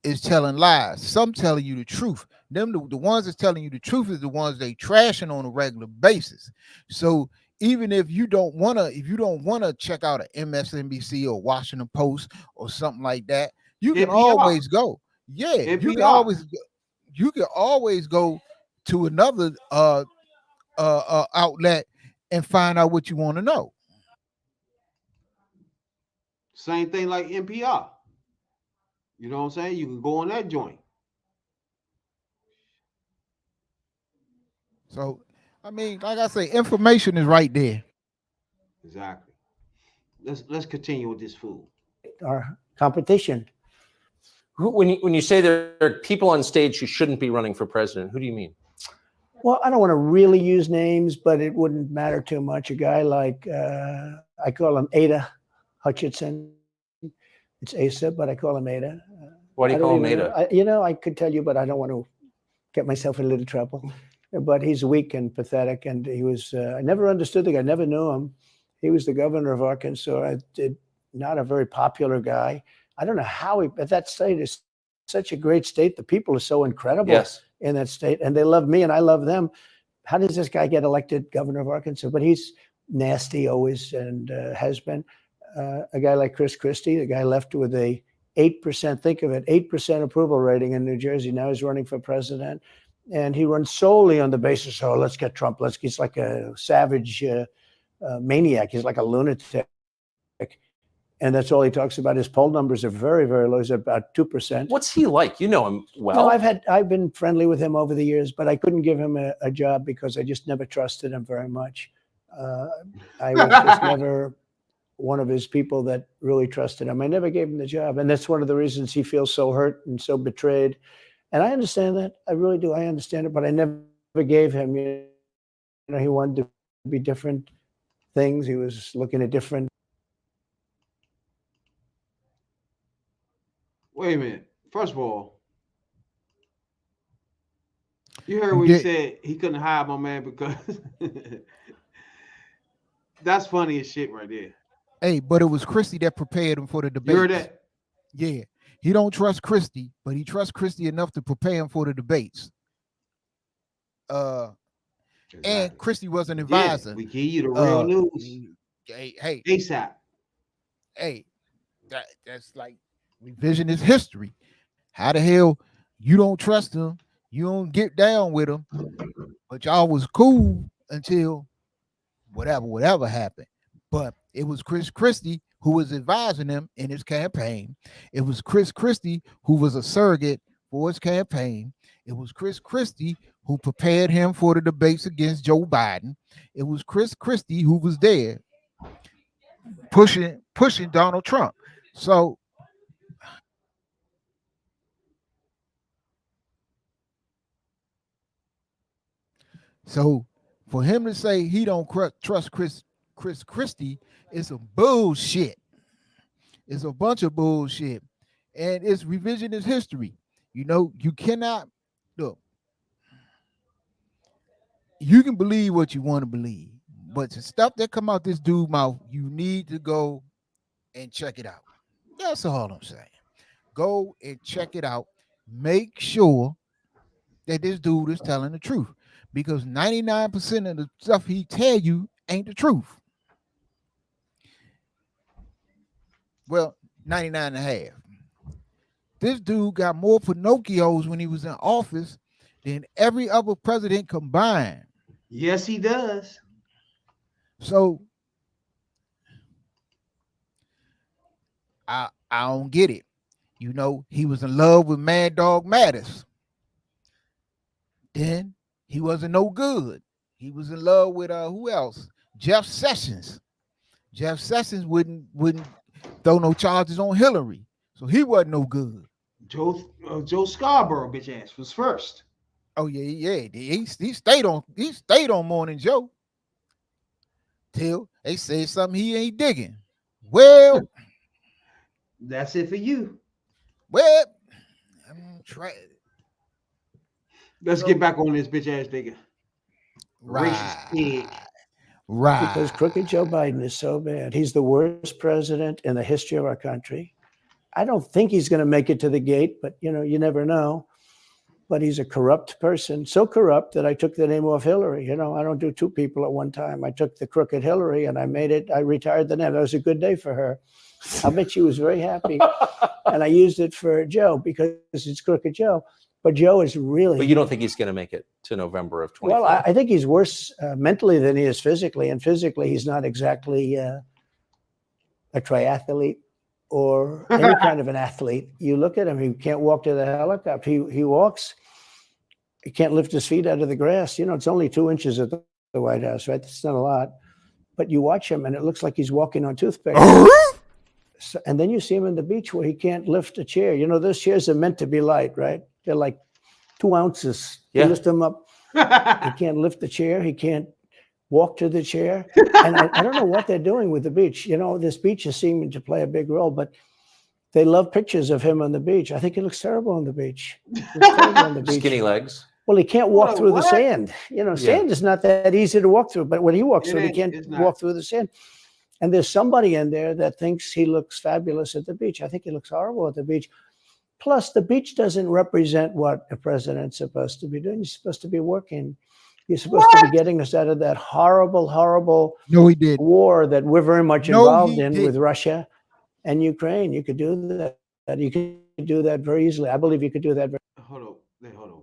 is telling lies. Some telling you the truth. Them the ones that's telling you the truth is the ones they trashing on a regular basis. So even if you don't wanna check out an MSNBC or Washington Post or something like that, you can always go. Yeah, you can always go to another outlet and find out what you want to know. Same thing like NPR. You know what I'm saying? You can go on that joint. So, I mean, like I say, information is right there. Exactly. Let's continue with this fool. Our competition. When you say there are people on stage who shouldn't be running for president, who do you mean? Well, I don't want to really use names, but it wouldn't matter too much. A guy like, I call him Ada Hutchinson. It's Asa, but I call him Ada. Why do you call him Ada? I could tell you, but I don't want to get myself in a little trouble. But he's weak and pathetic, and he was, I never understood the guy, never knew him. He was the governor of Arkansas, not a very popular guy. I don't know how but that state is such a great state. The people are so incredible in that state, and they love me and I love them. How does this guy get elected governor of Arkansas? But he's nasty always and has been. A guy like Chris Christie, the guy left with a 8%, think of it, 8% approval rating in New Jersey. Now he's running for president. And he runs solely on the basis, oh, let's get Trump. He's like a savage maniac. He's like a lunatic. And that's all he talks about. His poll numbers are very, very low. He's about 2%. What's he like? You know him well. No, I've been friendly with him over the years, but I couldn't give him a job because I just never trusted him very much. I was just never one of his people that really trusted him. I never gave him the job. And that's one of the reasons he feels so hurt and so betrayed. And I understand that. I really do. I understand it, but I never gave him, he wanted to be different things. He was looking at different. Wait a minute. First of all, you heard what he said. He couldn't hire my man because that's funny as shit right there. Hey, but it was Christie that prepared him for the debate. You heard that? Yeah. He don't trust Christie, but he trusts Christie enough to prepare him for the debates. Exactly. And Christie was an advisor. Yeah, we give you the real news. Hey, ASAP. Hey, that's like revisionist history. How the hell You don't trust him. You don't get down with him. But y'all was cool until whatever happened. But it was Chris Christie who was advising him in his campaign. It was Chris Christie who was a surrogate for his campaign. It was Chris Christie who prepared him for the debates against Joe Biden. It was Chris Christie who was there pushing Donald Trump. So for him to say he don't trust Chris Christie is some bullshit. It's a bunch of bullshit. And it's revisionist history. You know, you cannot look. You can believe what you want to believe, but the stuff that come out this dude's mouth, you need to go and check it out. That's all I'm saying. Go and check it out. Make sure that this dude is telling the truth, because 99% of the stuff he tell you ain't the truth. Well, 99 and a half. This dude got more Pinocchios when he was in office than every other president combined. Yes, he does. So I don't get it. You know, he was in love with Mad Dog Mattis. Then he wasn't no good. He was in love with who else? Jeff Sessions. Jeff Sessions wouldn't throw no charges on Hillary, so he wasn't no good. Joe Scarborough, bitch ass, was first. Oh yeah. He stayed on Morning Joe till they said something he ain't digging. Well, that's it for you. Well, I'm trying. Let's get back on this bitch ass nigga. Racist pig. Right. Because crooked Joe Biden is so bad. He's the worst president in the history of our country. I don't think he's going to make it to the gate, but you know, you never know. But he's a corrupt person, so corrupt that I took the name off Hillary. You know, I don't do two people at one time. I took the crooked Hillary and I retired the name. That was a good day for her. I bet she was very happy. And I used it for Joe because it's crooked Joe. But Joe is really. But you don't think he's going to make it to November of 2020? Well, I think he's worse mentally than he is physically. And physically, he's not exactly a triathlete or any kind of an athlete. You look at him, he can't walk to the helicopter. He walks, he can't lift his feet out of the grass. You know, it's only 2 inches at the White House, right? That's not a lot. But you watch him and it looks like he's walking on toothpicks. So, and then you see him on the beach where he can't lift a chair. You know, those chairs are meant to be light, right? They're like 2 ounces. Yeah. You lift them up. He can't lift the chair. He can't walk to the chair. And I don't know what they're doing with the beach. You know, this beach is seeming to play a big role, but they love pictures of him on the beach. I think he looks terrible on the beach. On the beach. Skinny legs. Well, he can't walk through the sand. You know, sand is not that easy to walk through, but when he walks through, he can't walk through the sand. And there's somebody in there that thinks he looks fabulous at the beach. I think he looks horrible at the beach. Plus, the beach doesn't represent what a president's supposed to be doing. He's supposed to be working. He's supposed to be getting us out of that horrible war that we're very much involved in with Russia and Ukraine. You could do that. You could do that very easily. I believe you could do that. Hold on.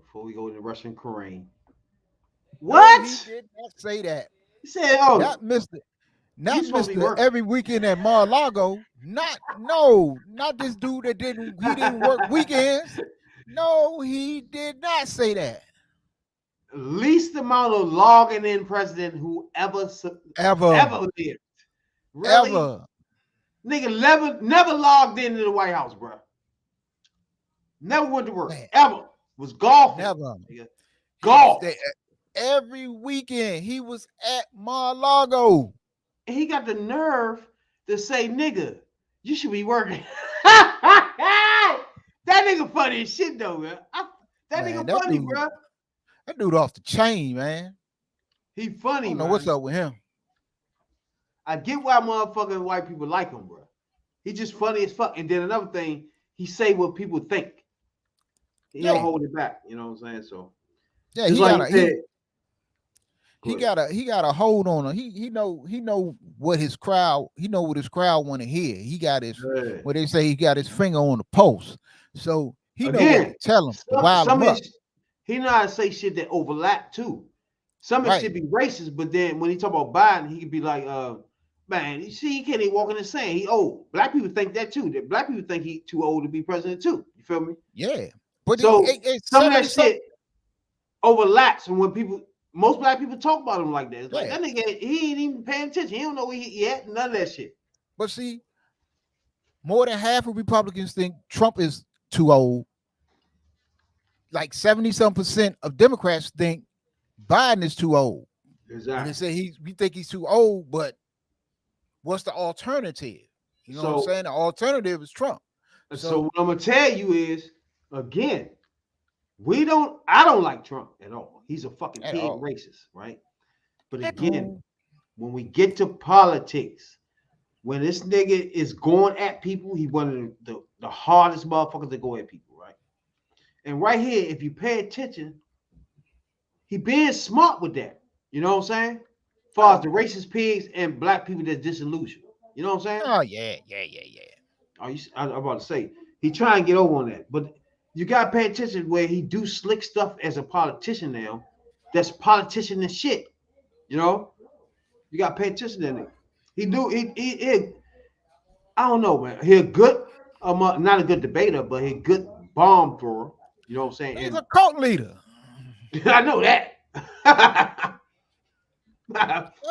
Before we go into Russia and Ukraine. What? No, he did not say that. He said, not Mr. Every weekend at Mar-a-Lago. Not this dude that didn't work weekends. No, he did not say that. Least amount of logging in president who ever lived. Really? Ever. Nigga never logged into the White House, bro. Never went to work. Man. Ever. Was golfing. Never. Golf. Every weekend he was at Mar-a-Lago. And he got the nerve to say, nigga, you should be working. That nigga funny as shit, though, man. That nigga funny, bro. That dude off the chain, man. He funny, I don't know man. what's up with him. I get why motherfucking white people like him, bro. He just funny as fuck. And then another thing, he say what people think. He don't hold it back. You know what I'm saying? So yeah, he got a hold on him. He know what his crowd want to hear. He got his what they say, he got his finger on the pulse. So He know what again, to tell him to wild some him of up. he know how to say shit that overlap too. Some of it Right. should be racist, but then when he talk about Biden, he could be like, man, you see, he can't even walk in the sand. He old. Black people think that too. That black people think he too old to be president too. You feel me? Yeah. But So it's some of that 70 shit overlaps, and when most black people talk about him like that, it's like Yeah. that nigga, he ain't even paying attention. He don't know where he at. None of that shit. But see, more than half of Republicans think Trump is too old. Like 70-some% of Democrats think Biden is too old. Exactly. And they say we think he's too old, but what's the alternative? You know what I'm saying? The alternative is Trump. So what I'm gonna tell you is, again, I don't like Trump at all. He's a fucking pig racist, right? But again, when we get to politics, when this nigga is going at people, he's one of the hardest motherfuckers to go at people, right? And right here, if you pay attention, he being smart with that. You know what I'm saying? As far as the racist pigs and black people that's disillusioned. You know what I'm saying? Oh, yeah. I'm about to say, he trying to get over on that. But you got to pay attention where he do slick stuff as a politician now. That's politician and shit. You know? You got to pay attention to that. He I don't know, man. He a good, not a good debater, but he a good bomb thrower. You know what I'm saying? He's a cult leader. I know that. I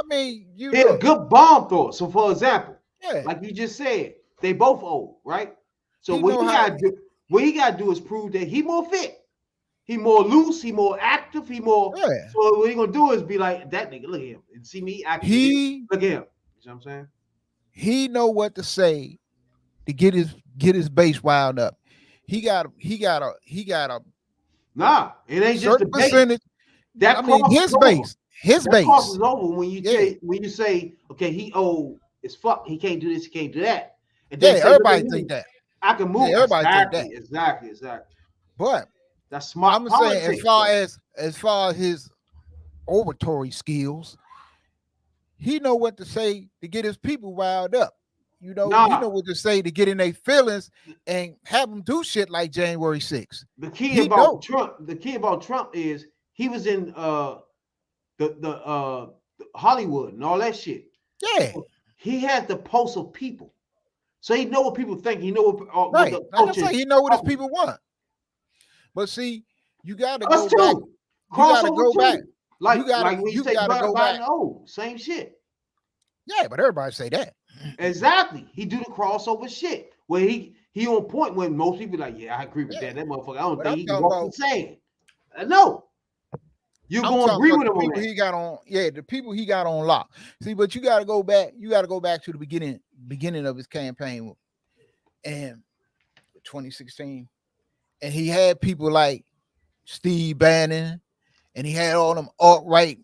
mean, he's a good bomb thrower. So, for example, yeah, like you just said, they both old, right? So he what he gotta do is prove that he more fit, he more loose, he more active, he more. Yeah. So what he gonna do is be like that nigga. Look at him and see me active. Look at him. You know what I'm saying? He know what to say to get his base wound up. He got a nah. It ain't just the percentage. That his base. That crosses over when you say okay, he old as fuck. He can't do this. He can't do that. And then everybody think that. I can move. Yeah, everybody think that. Exactly. But that's smart. I'm saying as far as his oratory skills, he know what to say to get his people riled up. You know, he know what to say to get in their feelings and have them do shit like January 6th. The key about Trump is he was in the Hollywood and all that shit. Yeah. He has the pulse of people. So he know what people think. He know what right. the like I say, he know what his people want. But see, you gotta go back. You gotta go back. Like when you say Biden old, same shit. Yeah, but everybody say that. Exactly. He do the crossover shit where he on point when most people like, yeah, I agree with that. That motherfucker, I don't think he can walk insane. No. You're gonna agree with him on that. He got on, the people he got on lock. See, but you gotta go back. You gotta go back to the beginning of his campaign and 2016. And he had people like Steve Bannon, and he had all them alt-right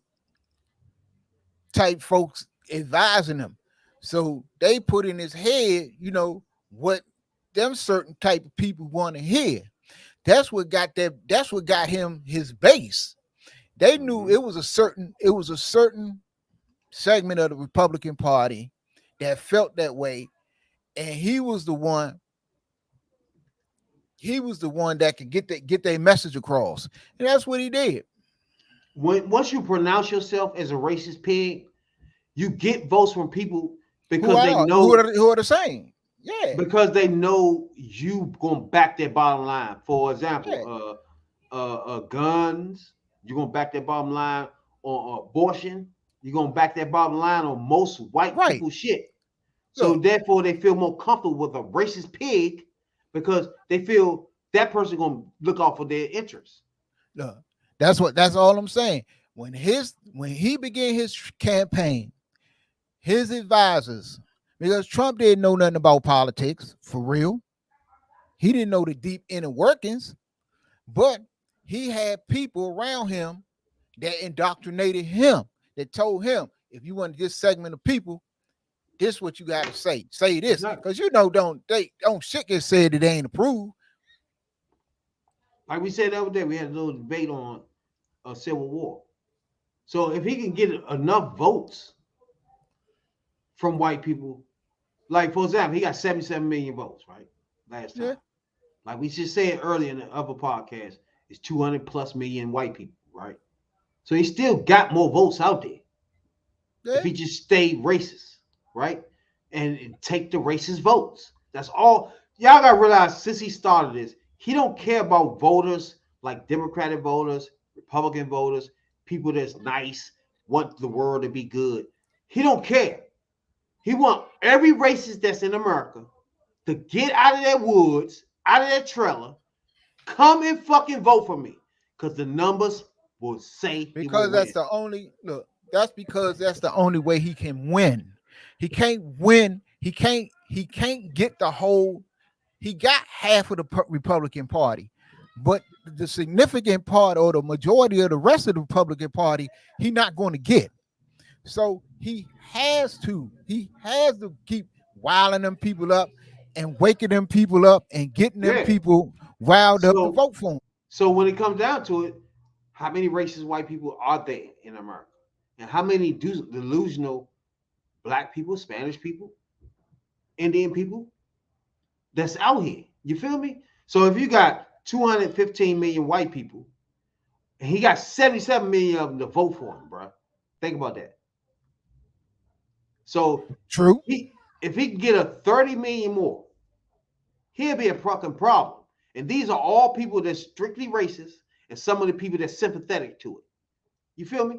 type folks advising him. So they put in his head, you know, what them certain type of people want to hear. That's what got him his base. They knew it was a certain segment of the Republican Party that felt that way, and he was the one that could get their message across, and that's what he did. Once you pronounce yourself as a racist pig, you get votes from people because they know who are the same. Yeah, because they know you gonna back their bottom line. For example, guns. You're gonna back their bottom line on abortion. You're gonna back their bottom line on most white people shit. So therefore, they feel more comfortable with a racist pig because they feel that person gonna look out for their interests. Look, that's all I'm saying. When he began his campaign, his advisors, because Trump didn't know nothing about politics for real. He didn't know the deep inner workings, but he had people around him that indoctrinated him, that told him, if you want this segment of people, this is what you got to say. Say this. Because you know, don't shit get said that ain't approved. Like we said the other day, we had a little debate on a civil war. So if he can get enough votes from white people, like for example, he got 77 million votes, right? Last time. like we just said earlier in the other podcast, is 200 plus million white people, right? So he still got more votes out there if he just stayed racist, right? And take the racist votes. That's all. Y'all gotta realize since he started this, he don't care about voters like Democratic voters, Republican voters, people that's nice, want the world to be good. He don't care. He want every racist that's in America to get out of their woods, out of their trailer, come and fucking vote for me. Because the numbers will say because that's the only look. That's because that's the only way he can win. He can't win. He can't get the whole. He got half of the Republican Party, but the significant part or the majority of the rest of the Republican Party, he's not going to get. So he has to keep wiling them people up and waking them people up and getting them people riled up to vote for him. So when it comes down to it, how many racist white people are there in America? And how many delusional black people, Spanish people, Indian people that's out here? You feel me? So if you got 215 million white people, and he got 77 million of them to vote for him, bro. Think about that. So true. If he can get a 30 million more, he'll be a fucking problem. And these are all people that's strictly racist, and some of the people that's sympathetic to it. You feel me?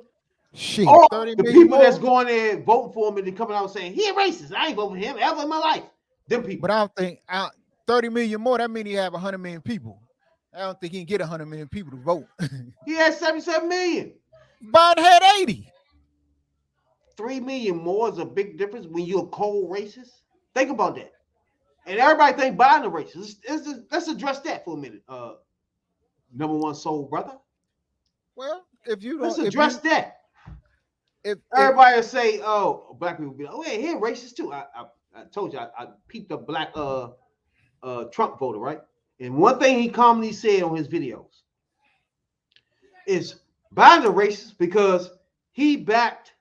Shit, all 30 the million people more? that's going there voting for him and then coming out saying he a racist. I ain't voting for him ever in my life. Them people. But I don't think 30 million more. That means he have 100 million people. I don't think he can get 100 million people to vote. He had 77 million. Biden had 80. 3 million more is a big difference when you're a cold racist. Think about that. And everybody think Biden a racist. Let's address that for a minute. Number one soul brother. Well, if you don't, let's address that. If everybody will say, "Oh, black people be like, oh yeah, he racist too." I told you I peeped a black Trump voter, right? And one thing he commonly said on his videos is Biden a racist because he backed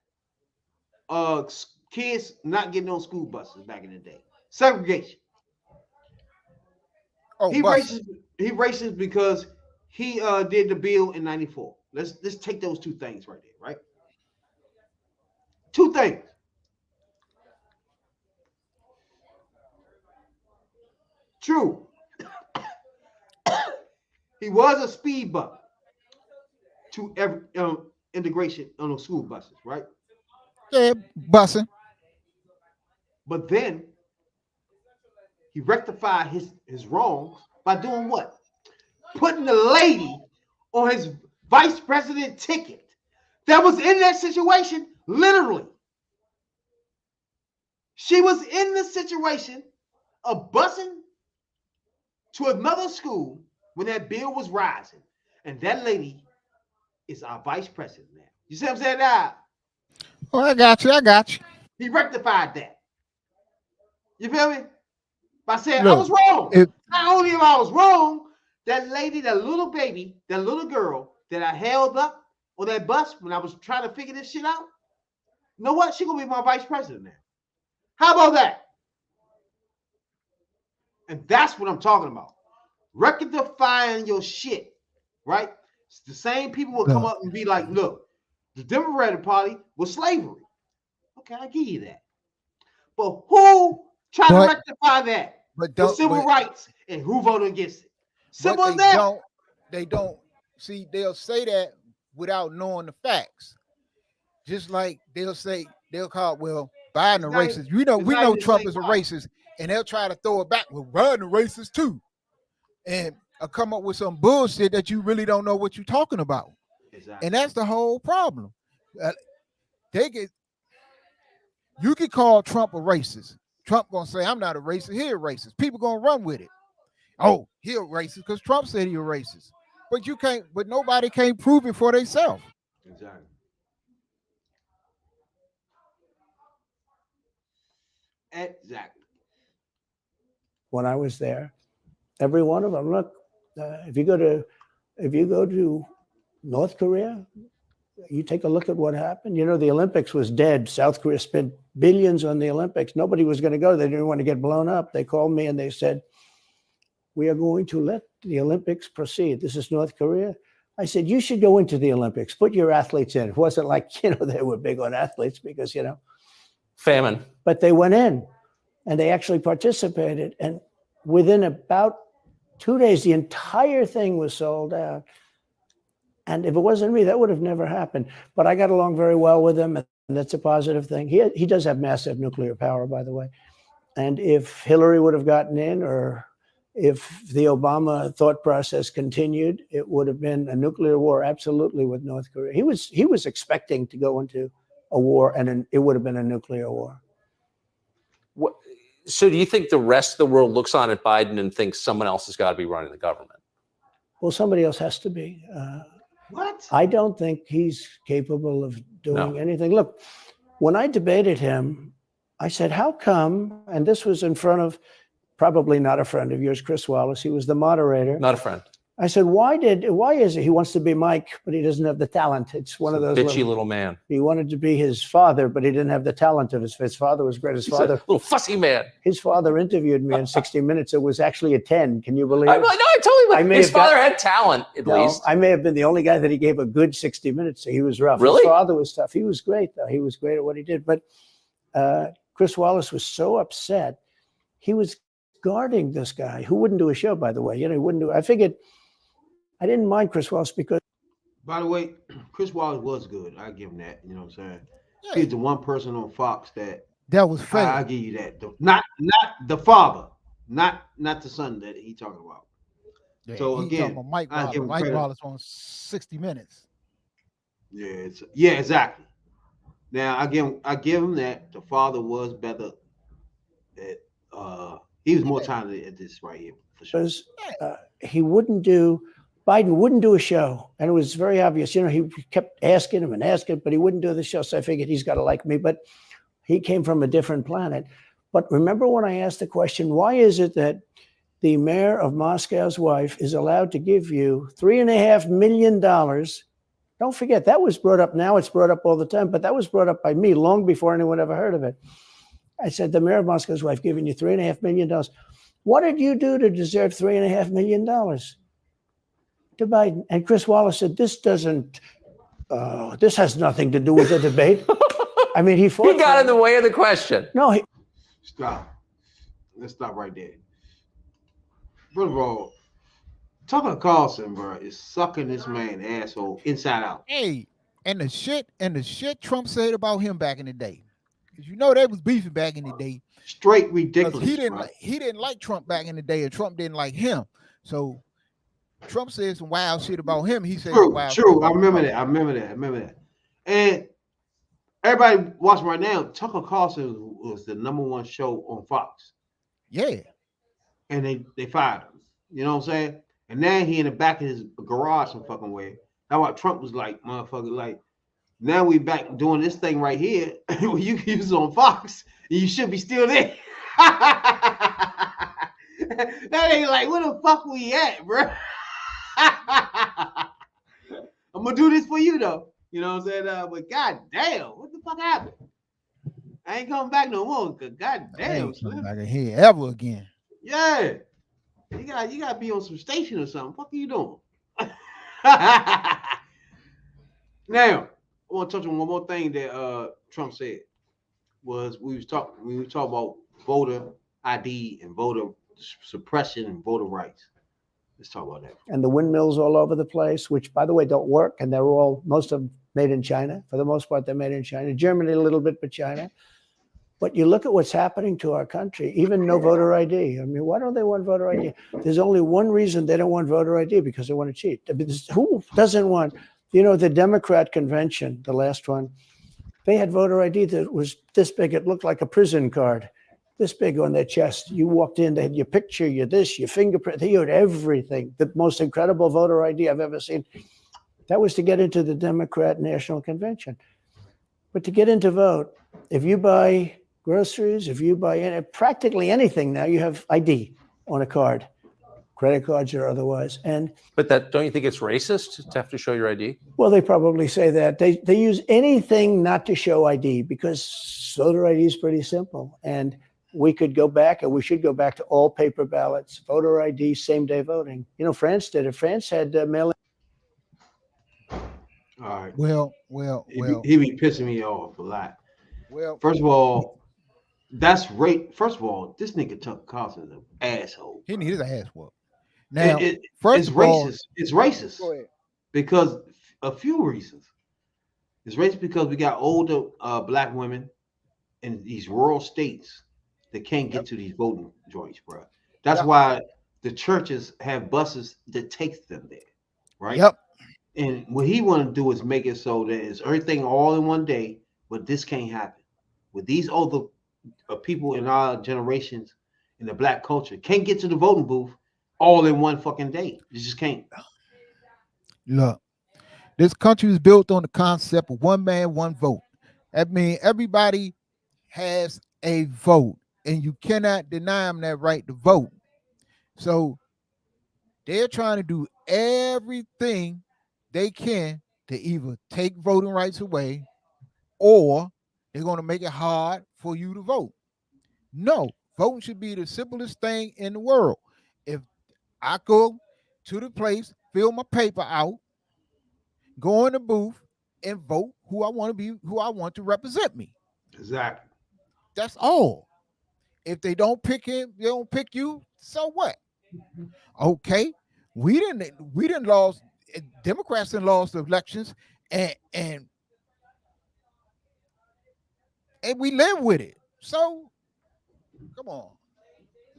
kids not getting on school buses back in the day. Segregation. He racist because he did the bill in '94. Let's take those two things right there, right? Two things. True. He was a speed bump to every integration on those school buses, right? Yeah, busing. But then he rectified his wrongs by doing what? Putting the lady on his vice president ticket that was in that situation, literally. She was in the situation of busing to another school when that bill was rising. And that lady is our vice president now. You see what I'm saying now? Oh, I got you. He rectified that. You feel me? By saying I was wrong. Not only am I was wrong, that lady, that little baby, that little girl that I held up on that bus when I was trying to figure this shit out, you know what? She's going to be my vice president now. How about that? And that's what I'm talking about. Rectifying your shit, right? It's the same people will come up and be like, look, the Democratic Party was slavery. Okay, I give you that. But who tried to rectify that? With civil rights, and who voted against it? Simple as that. They don't. See, they'll say that without knowing the facts. Just like they'll call, well, Biden a racist. We know Trump is a racist, and they'll try to throw it back. Well, Biden a racist too. And come up with some bullshit that you really don't know what you're talking about. Exactly. And that's the whole problem. You can call Trump a racist. Trump gonna say, I'm not a racist, he a racist. People gonna run with it. Oh, he a racist because Trump said he a racist. But nobody can prove it for themselves. Exactly. Exactly. When I was there, every one of them, look, if you go to North Korea, you take a look at what happened. You know, the Olympics was dead. South Korea spent billions on the Olympics. Nobody was going to go. They didn't want to get blown up. They called me and they said, we are going to let the Olympics proceed. This is North Korea. I said, you should go into the Olympics. Put your athletes in. It wasn't like, they were big on athletes because, Famine. but they went in and they actually participated. And within about 2 days, the entire thing was sold out. And if it wasn't me, that would have never happened. But I got along very well with him, and that's a positive thing. He does have massive nuclear power, by the way. And if Hillary would have gotten in, or if the Obama thought process continued, it would have been a nuclear war, absolutely, with North Korea. He was expecting to go into a war, and it would have been a nuclear war. So do you think the rest of the world looks on at Biden and thinks someone else has got to be running the government? Well, somebody else has to be. What? I don't think he's capable of doing anything. Look, when I debated him, I said, how come, and this was in front of probably not a friend of yours, Chris Wallace. He was the moderator. Not a friend. I said, why is it he wants to be Mike, but he doesn't have the talent? It's one of those bitchy little man. He wanted to be his father, but he didn't have the talent of his father was great. His father, little fussy man. His father interviewed me on 60 Minutes. It was actually a 10. Can you believe it? No, I totally believe. His father had talent, at least. I may have been the only guy that he gave a good 60 Minutes. So he was rough. Really? His father was tough. He was great, though. He was great at what he did. But Chris Wallace was so upset. He was guarding this guy who wouldn't do a show, by the way. He wouldn't do. I figured I didn't mind Chris Wallace because. By the way, Chris Wallace was good. I give him that. You know what I'm saying? Yeah. He's the one person on Fox that was fair. I give you that. Not the father, not the son that he talking about. Yeah, so again, Mike Wallace on 60 Minutes. Yeah, exactly. Now I give him that. The father was better. He was more talented at this right here for sure. Because Biden wouldn't do a show, and it was very obvious. He kept asking him, but he wouldn't do the show. So I figured he's got to like me. But he came from a different planet. But remember when I asked the question, why is it that the mayor of Moscow's wife is allowed to give you $3.5 million? Don't forget, that was brought up. Now it's brought up all the time, but that was brought up by me long before anyone ever heard of it. I said, the mayor of Moscow's wife giving you $3.5 million. What did you do to deserve $3.5 million? To Biden. And Chris Wallace said, this has nothing to do with the debate. I mean, he got in the way of the question. No, Stop. Let's stop right there. First of all, Tucker Carlson, bro, is sucking this man asshole inside out. Hey, and the shit Trump said about him back in the day. Because they was beefing back in the day. Straight ridiculous. He didn't like Trump back in the day, and Trump didn't like him. So Trump said some wild shit about him. He said true. I remember that. And everybody watching right now, Tucker Carlson was the #1 show on Fox. Yeah. And they fired him. You know what I'm saying? And now he in the back of his garage some fucking way. That's why Trump was like, motherfucker, like, now we back doing this thing right here. You was on Fox, and you should be still there. That ain't like, where the fuck we at, bro? I'm gonna do this for you though. You know what I'm saying? But goddamn, what the fuck happened? I ain't coming back no more. Cause goddamn, Slim. Back in here ever again. Yeah, you gotta be on some station or something. What are you doing? Now, I want to touch on one more thing that Trump said. Was we was talking about voter ID and voter suppression and voter rights. Let's talk about that. And the windmills all over the place, which, by the way, don't work. And they're most of them made in China. For the most part, they're made in China. Germany a little bit, but China. But you look at what's happening to our country, even no voter ID. I mean, why don't they want voter ID? There's only one reason they don't want voter ID, because they want to cheat. I mean, who doesn't want, the Democrat convention, the last one, they had voter ID that was this big. It looked like a prison card. This big on their chest. You walked in, they had your picture, your fingerprint, they had everything. The most incredible voter ID I've ever seen. That was to get into the Democrat National Convention. But to get into vote, if you buy groceries, if you buy practically anything now, you have ID on a card, credit cards or otherwise. But don't you think it's racist to have to show your ID? Well, they probably say that. They use anything not to show ID, because voter ID is pretty simple. And we could go back, and we should go back to all paper ballots, voter ID, same day voting. You know, France did it. France had mail. All right. Well. He be pissing me off a lot. Well, First of all, that's rape. First of all, this nigga Tucker Carlson is an asshole. he needs his ass whooped. Now, It's first of all, racist. It's racist go ahead. because a few reasons. It's racist because we got older black women in these rural states that can't get to these voting joints, bro. That's why the churches have buses that takes them there, right? Yep. And what he want to do is make it so that it's everything all in one day, but this can't happen. With these older people in our generations in the black culture can't get to the voting booth all in one fucking day. You just can't. Look, this country is built on the concept of one man, one vote. That means everybody has a vote, and you cannot deny them that right to vote. So they're trying to do everything they can to either take voting rights away, or they're going to make it hard for you to vote. No, voting should be the simplest thing in the world. If I go to the place, fill my paper out, go in the booth, and vote who I want to be, who I want to represent me. Exactly. That's all. If they don't pick him, they don't pick you, so what? Okay. We didn't lost, Democrats didn't lost the elections, and we live with it. So come on.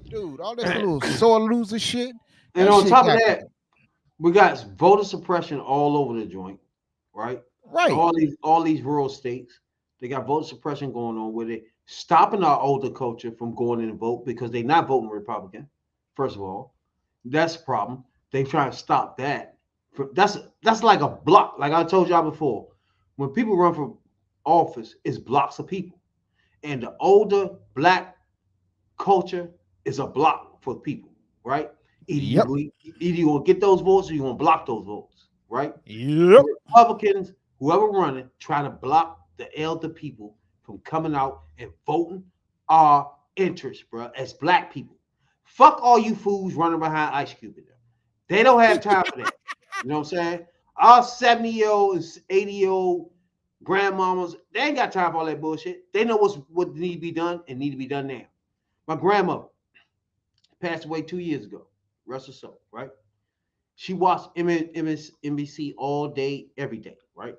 Dude, all this little sore loser shit. And on top of that, we got voter suppression all over the joint, right? Right. All these rural states, they got voter suppression going on with it, stopping our older culture from going in and vote because they're not voting Republican. First of all, that's a problem. They try to stop that. That's like a block. Like I told y'all before, when people run for office, it's blocks of people, and the older black culture is a block for people, right? Either you're gonna get those votes or you're gonna block those votes, right? Yep. Republicans, whoever running, trying to block the elder people from coming out and voting our interests, bro, as black people. Fuck all you fools running behind Ice Cube in there. They don't have time for that. You know what I'm saying? Our 70-year-old and 80-year-old grandmamas, they ain't got time for all that bullshit. They know what need to be done and need to be done now. My grandmother passed away 2 years ago. Rest her soul, right? She watched NBC all day, every day, right?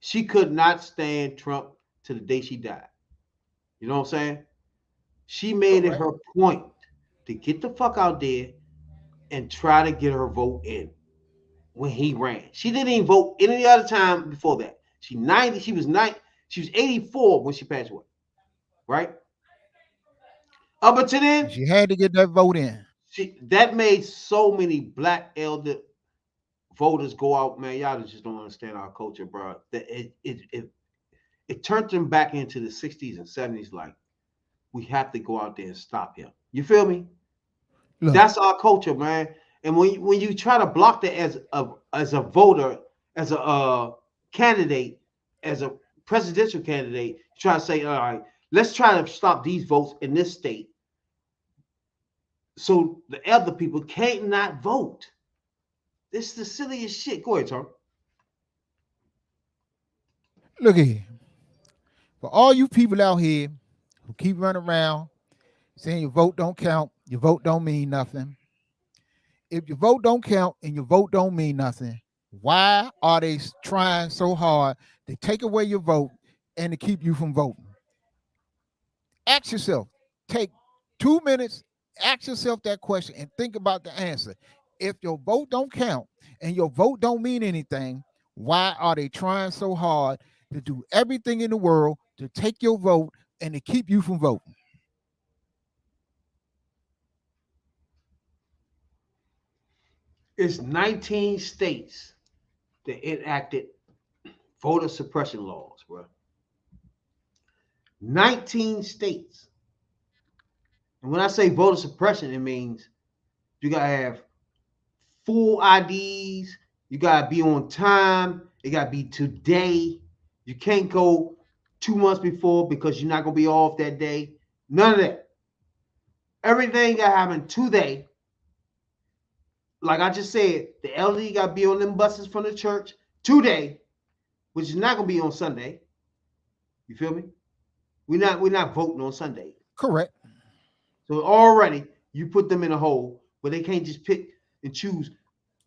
She could not stand Trump to the day she died. You know what I'm saying? She made it her point to get the fuck out there and try to get her vote in when he ran. She didn't even vote any other time before that. She was 84 when she passed away, right? Up until then, she had to get that vote in. That made so many black elder voters go out, man. Y'all just don't understand our culture, bro. That it turned them back into the 60s and 70s. Like, we have to go out there and stop him. You feel me? Look, that's our culture, man. And when you try to block that as a voter, as a candidate, as a presidential candidate, you try to say, all right, let's try to stop these votes in this state, so the other people can't not vote. This is the silliest shit. Go ahead, Tom. Look here. For all you people out here who keep running around saying your vote don't count, your vote don't mean nothing. If your vote don't count and your vote don't mean nothing, why are they trying so hard to take away your vote and to keep you from voting? Ask yourself, take 2 minutes, ask yourself that question and think about the answer. If your vote don't count and your vote don't mean anything, why are they trying so hard to do everything in the world to take your vote and to keep you from voting? It's 19 states that enacted voter suppression laws, bro. 19 states. And when I say voter suppression, it means you got to have full IDs. You got to be on time. It got to be today. You can't go 2 months before because you're not going to be off that day. None of that. Everything got to happen today. Like I just said, the elderly got to be on them buses from the church today, which is not going to be on Sunday. You feel me? We're not voting on Sunday. Correct. So already you put them in a hole where they can't just pick and choose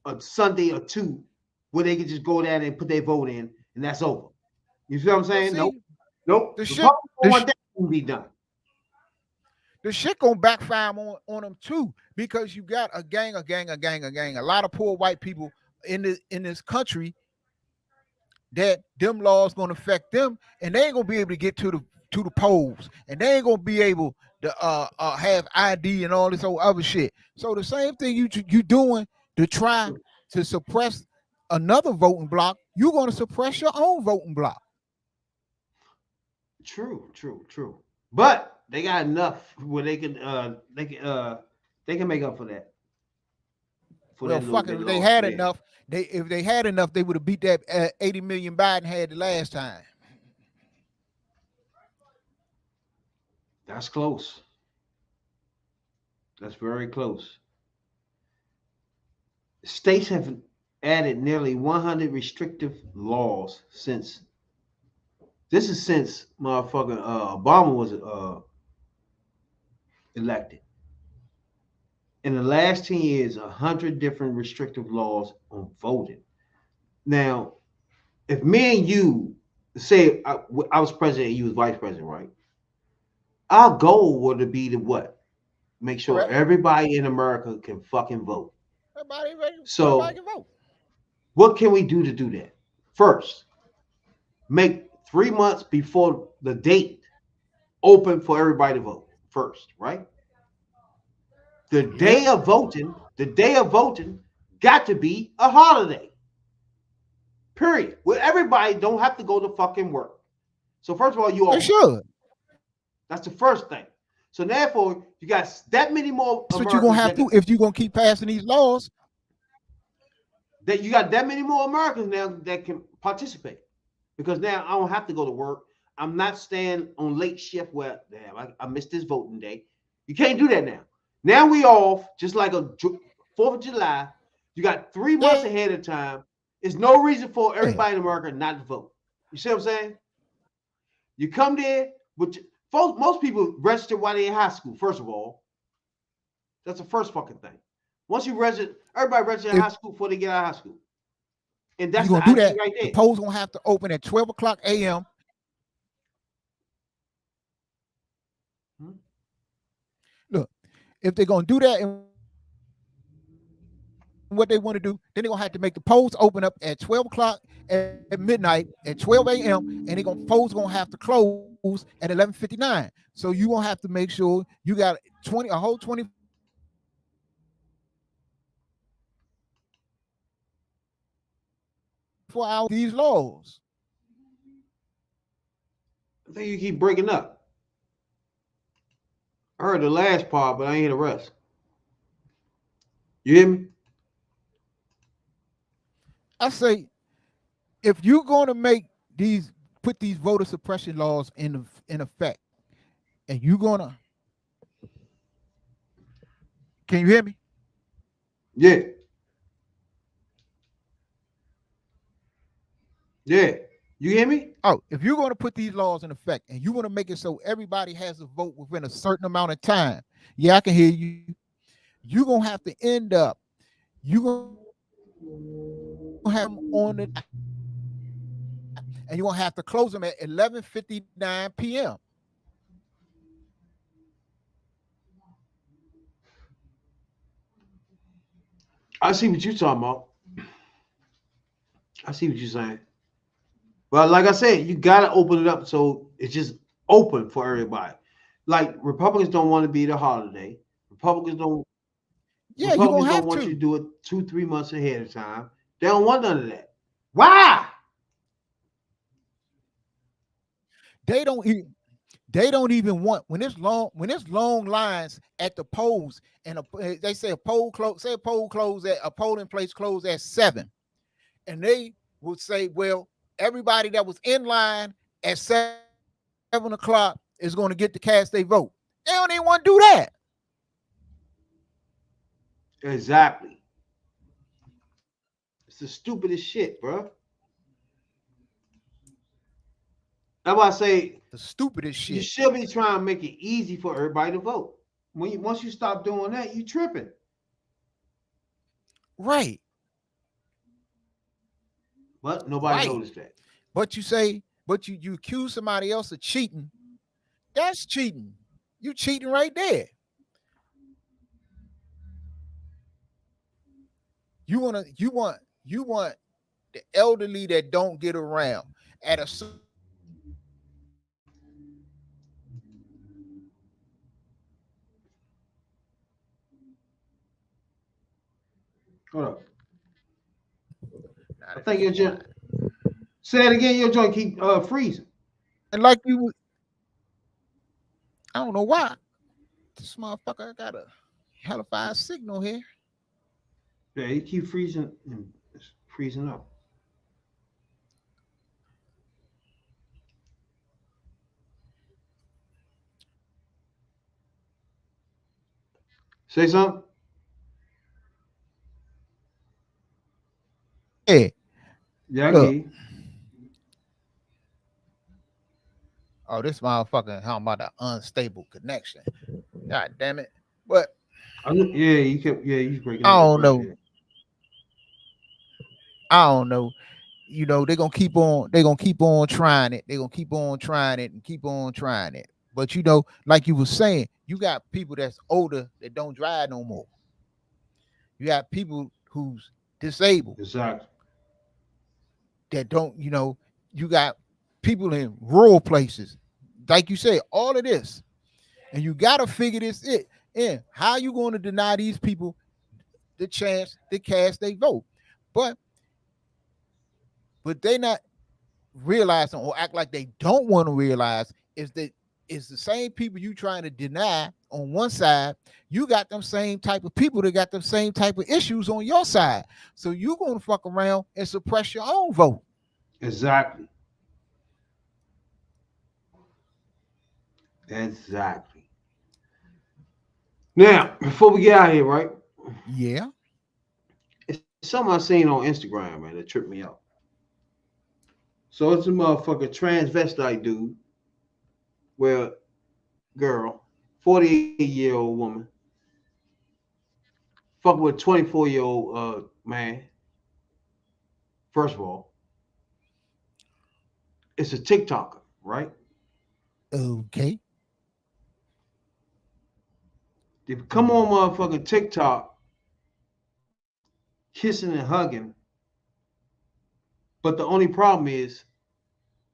a Sunday or two where they can just go down and put their vote in and that's over. You see what I'm saying? See, Nope. the The shit, Republicans the, want sh- that to be done. the shit gonna backfire on them too, because you got a lot of poor white people in this country that them laws gonna affect them, and they ain't gonna be able to get to the polls, and they ain't gonna be able to have ID and all this old other shit. So the same thing you doing to try to suppress another voting block, you're gonna suppress your own voting block. True. But they got enough where they can make up for that. Well, fuck it. If they had enough, they would have beat that 80 million Biden had the last time. That's close. That's very close. States have added nearly 100 restrictive laws since motherfucking Obama was elected. In the last 10 years, 100 different restrictive laws on voting. Now, if me and you say I was president and you was vice president, right? Our goal would be to what? Make sure Correct. everybody in America can fucking vote. Everybody can vote. What can we do to do that? First, make 3 months before the date open for everybody to vote. First, right? The day of voting got to be a holiday. Period. Where everybody don't have to go to fucking work. So first of all, you all should. That's the first thing. So therefore, you got that many more. That's what you're gonna have to if you're gonna keep passing these laws. That you got that many more Americans now that can participate, because now I don't have to go to work. I'm not staying on late shift where damn I missed this voting day. You can't do that now. Now we off just like a 4th of July. You got 3 months ahead of time. There's no reason for everybody in America not to vote. You see what I'm saying? You come there, which most people register while they're in high school. First of all, that's the first fucking thing. Once you register, everybody register in high school before they get out of high school. And that's you're gonna do that right there. The polls gonna have to open at 12 o'clock a.m. Look, if they're gonna do that and what they want to do, then they're gonna have to make the polls open up at 12 o'clock at midnight at 12 a.m. and polls gonna have to close at 11:59. So you gonna have to make sure you got a whole 24 hours these laws. I think you keep breaking up. I heard the last part, but I ain't hear the rest. You hear me? I say, if you're going to put these voter suppression laws in effect, and you're gonna, can you hear me? Yeah. You hear me? Oh, if you're going to put these laws in effect and you want to make it so everybody has a vote within a certain amount of time, yeah, I can hear you. You're going to have to end up, you're going to have them on it, and you're going to have to close them at 11:59 p.m. I see what you're talking about. I see what you're saying. But like I said, you gotta open it up so it's just open for everybody. Like Republicans don't want to be the holiday. Republicans don't Yeah, you're gonna have want you to do it 2-3 months ahead of time. They don't want none of that. Why? They don't even want when it's long lines at the polls, and they say a polling place closed at 7, and they would say, well, everybody that was in line at 7 o'clock is going to get to cast their vote. They don't even want to do that. Exactly. It's the stupidest shit, bro. That's why I say The stupidest you shit. should be trying to make it easy for everybody to vote. Once you stop doing that, you tripping. Right. But nobody Right. noticed that. But you accuse somebody else of cheating. That's cheating. You cheating right there. You want the elderly that don't get around at a Hold up. I think your joint. Say it again. Your joint keep freezing. And like you, I don't know why. This motherfucker got a hellified signal here. Yeah, you keep freezing and it's freezing up. Say something. Hey, Yeah, I look. get you. Oh, this motherfucker talking about the unstable connection. God damn it. But you breaking up. I don't know. I don't know. You know, they're gonna keep on trying it. They're gonna keep on trying it and keep on trying it. But you know, like you were saying, you got people that's older that don't drive no more. You got people who's disabled. Exactly. That don't, you got people in rural places. Like you say, all of this. And you gotta figure this in. How you going to deny these people the chance to cast their vote? But they not realizing or act like they don't want to realize is that it's the same people you trying to deny on one side. You got them same type of people that got them same type of issues on your side. So you're going to fuck around and suppress your own vote. Exactly. Exactly. Now, before we get out of here, right? Yeah. It's something I seen on Instagram, man, that tripped me out. So it's a motherfucker transvestite dude, well, girl, 48-year-old woman, fucking with a 24-year-old man. First of all, it's a TikToker, right? Okay. They come on motherfucking TikTok, kissing and hugging. But the only problem is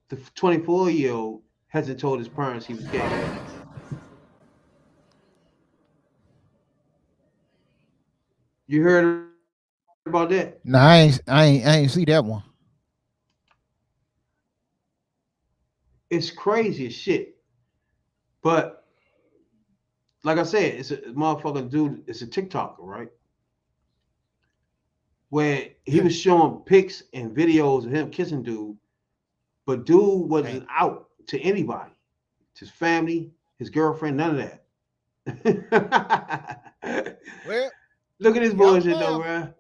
the 24-year-old hasn't told his parents he was gay. You heard about that? No, I ain't see that one. It's crazy as shit. But like I said, it's a motherfucking dude. It's a TikToker, right? Where he was showing pics and videos of him kissing dude, but dude wasn't out to anybody, to his family, his girlfriend, none of that. Well, look at this bullshit though, bro.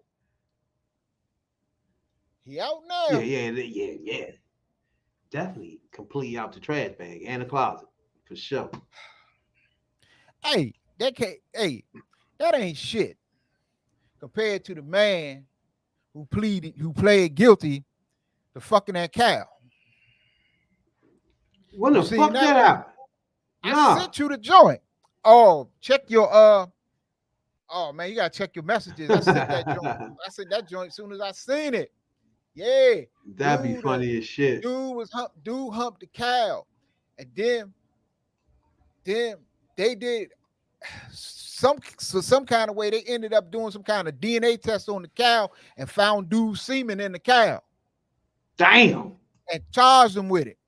He out now. Yeah. Definitely completely out the trash bag and the closet for sure. Hey, that ain't shit compared to the man who played guilty to fucking that cow. When the fuck that happened? I sent you the joint. Oh, check your oh man, you gotta check your messages. I sent that joint. I sent that joint as soon as I seen it. Yeah. That'd be funny as shit. Dude humped the cow. And then they did some kind of way. They ended up doing some kind of DNA test on the cow and found dude's semen in the cow. Damn. And charged him with it.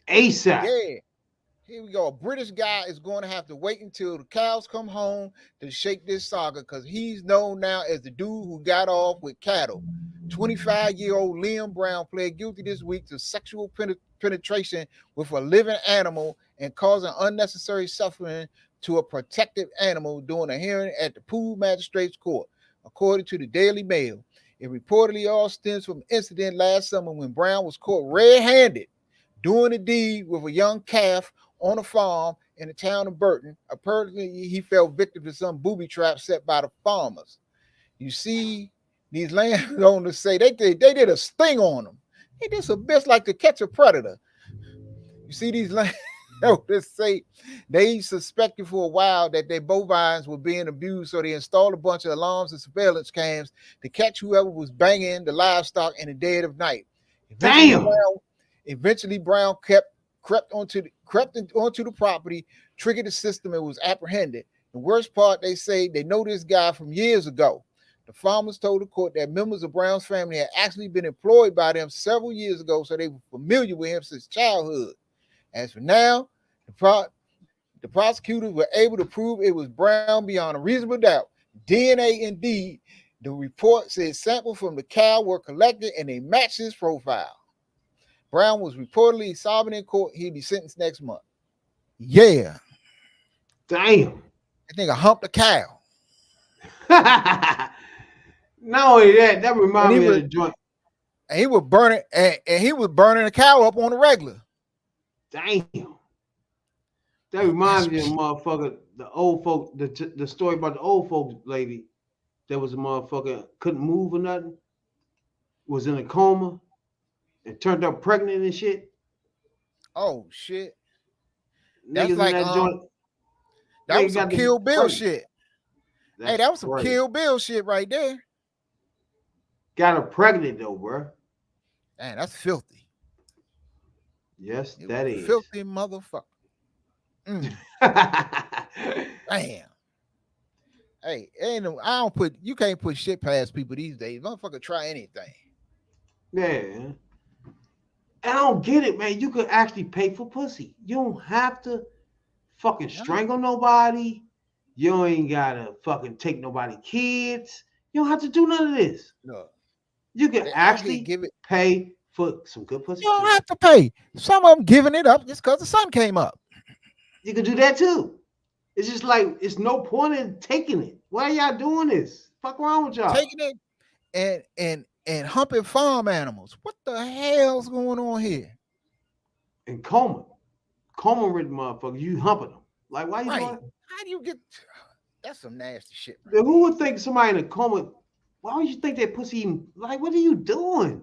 ASAP. Here we go. A British guy is going to have to wait until the cows come home to shake this saga because he's known now as the dude who got off with cattle. 25-year-old Liam Brown pled guilty this week to sexual penetration with a living animal and causing unnecessary suffering to a protected animal during a hearing at the Poole Magistrates Court, according to the Daily Mail. It reportedly all stems from an incident last summer when Brown was caught red-handed doing a deed with a young calf on a farm in the town of Burton. Apparently, he fell victim to some booby trap set by the farmers. You see, these landowners say they did a sting on them. They did some best like to catch a predator. You see, these landowners say they suspected for a while that their bovines were being abused, so they installed a bunch of alarms and surveillance cams to catch whoever was banging the livestock in the dead of night. Eventually, Brown crept onto the property, triggered the system, and was apprehended. The worst part, they say they know this guy from years ago. The farmers told the court that members of Brown's family had actually been employed by them several years ago, so they were familiar with him since childhood. As for now, the prosecutors were able to prove it was Brown beyond a reasonable doubt. DNA indeed. The report said samples from the cow were collected and they matched his profile. Brown was reportedly sobbing in court. He'll be sentenced next month. Yeah. Damn. That nigga humped a cow. Not only that reminds me of the joint. And he was burning a cow up on the regular. Damn. That reminds me of motherfucker, the old folk, the story about the old folks lady that was a motherfucker, couldn't move or nothing, was in a coma, and turned up pregnant and shit. Oh shit. Niggas like in that joint. That was some Kill Bill shit. That's hey, that was some crazy. Kill Bill shit right there. Got her pregnant though, bro. Man, that's filthy. Yes, that is. Filthy motherfucker. Damn. Hey, you can't put shit past people these days. Motherfucker try anything. Yeah. I don't get it, man. You could actually pay for pussy. You don't have to fucking strangle nobody. You ain't gotta fucking take nobody kids. You don't have to do none of this. No. You can actually pay for some good pussy. You don't have to pay. Some of them giving it up just because the sun came up. You can do that too. It's just like it's no point in taking it. Why are y'all doing this? Fuck wrong with y'all? Taking it and humping farm animals. What the hell's going on here? And coma ridden motherfucker, you humping them. Like, why you doing it? How do you get? That's some nasty shit. Right? Who would think somebody in a coma? Why would you think that pussy even, like, what are you doing?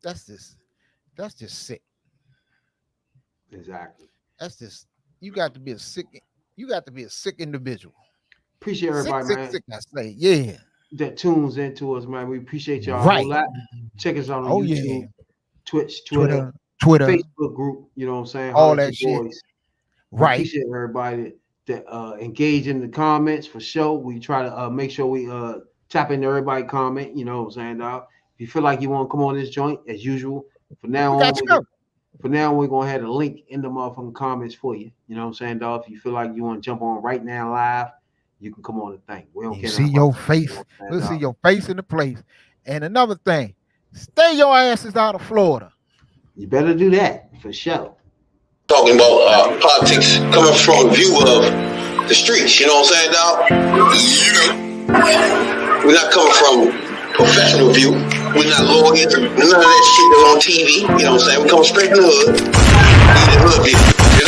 That's just sick. Exactly. That's just, you got to be a sick individual. Appreciate everybody, man. Sick, I say, yeah. That tunes into us, man. We appreciate y'all a Right. whole lot. Check us out on YouTube, yeah. Twitch, Twitter, Facebook group, you know what I'm saying? All that shit. Boys. Right. Appreciate everybody that engage in the comments for sure. We try to make sure we tap into everybody comment, you know what I'm saying, dog? If you feel like you want to come on this joint, as usual, from now on, we're going to have a link in the motherfucking comments for you. You know what I'm saying, dog? If you feel like you want to jump on right now live, you can come on the thing. We don't care. See your face. We'll see your face in the place. And another thing, stay your asses out of Florida. You better do that for sure. Talking about politics coming from a view of the streets, you know what I'm saying, dog? We're not coming from professional view. We're not lawyers, none of that shit that's on TV, you know what I'm saying? We come straight from the hood. We the hood people.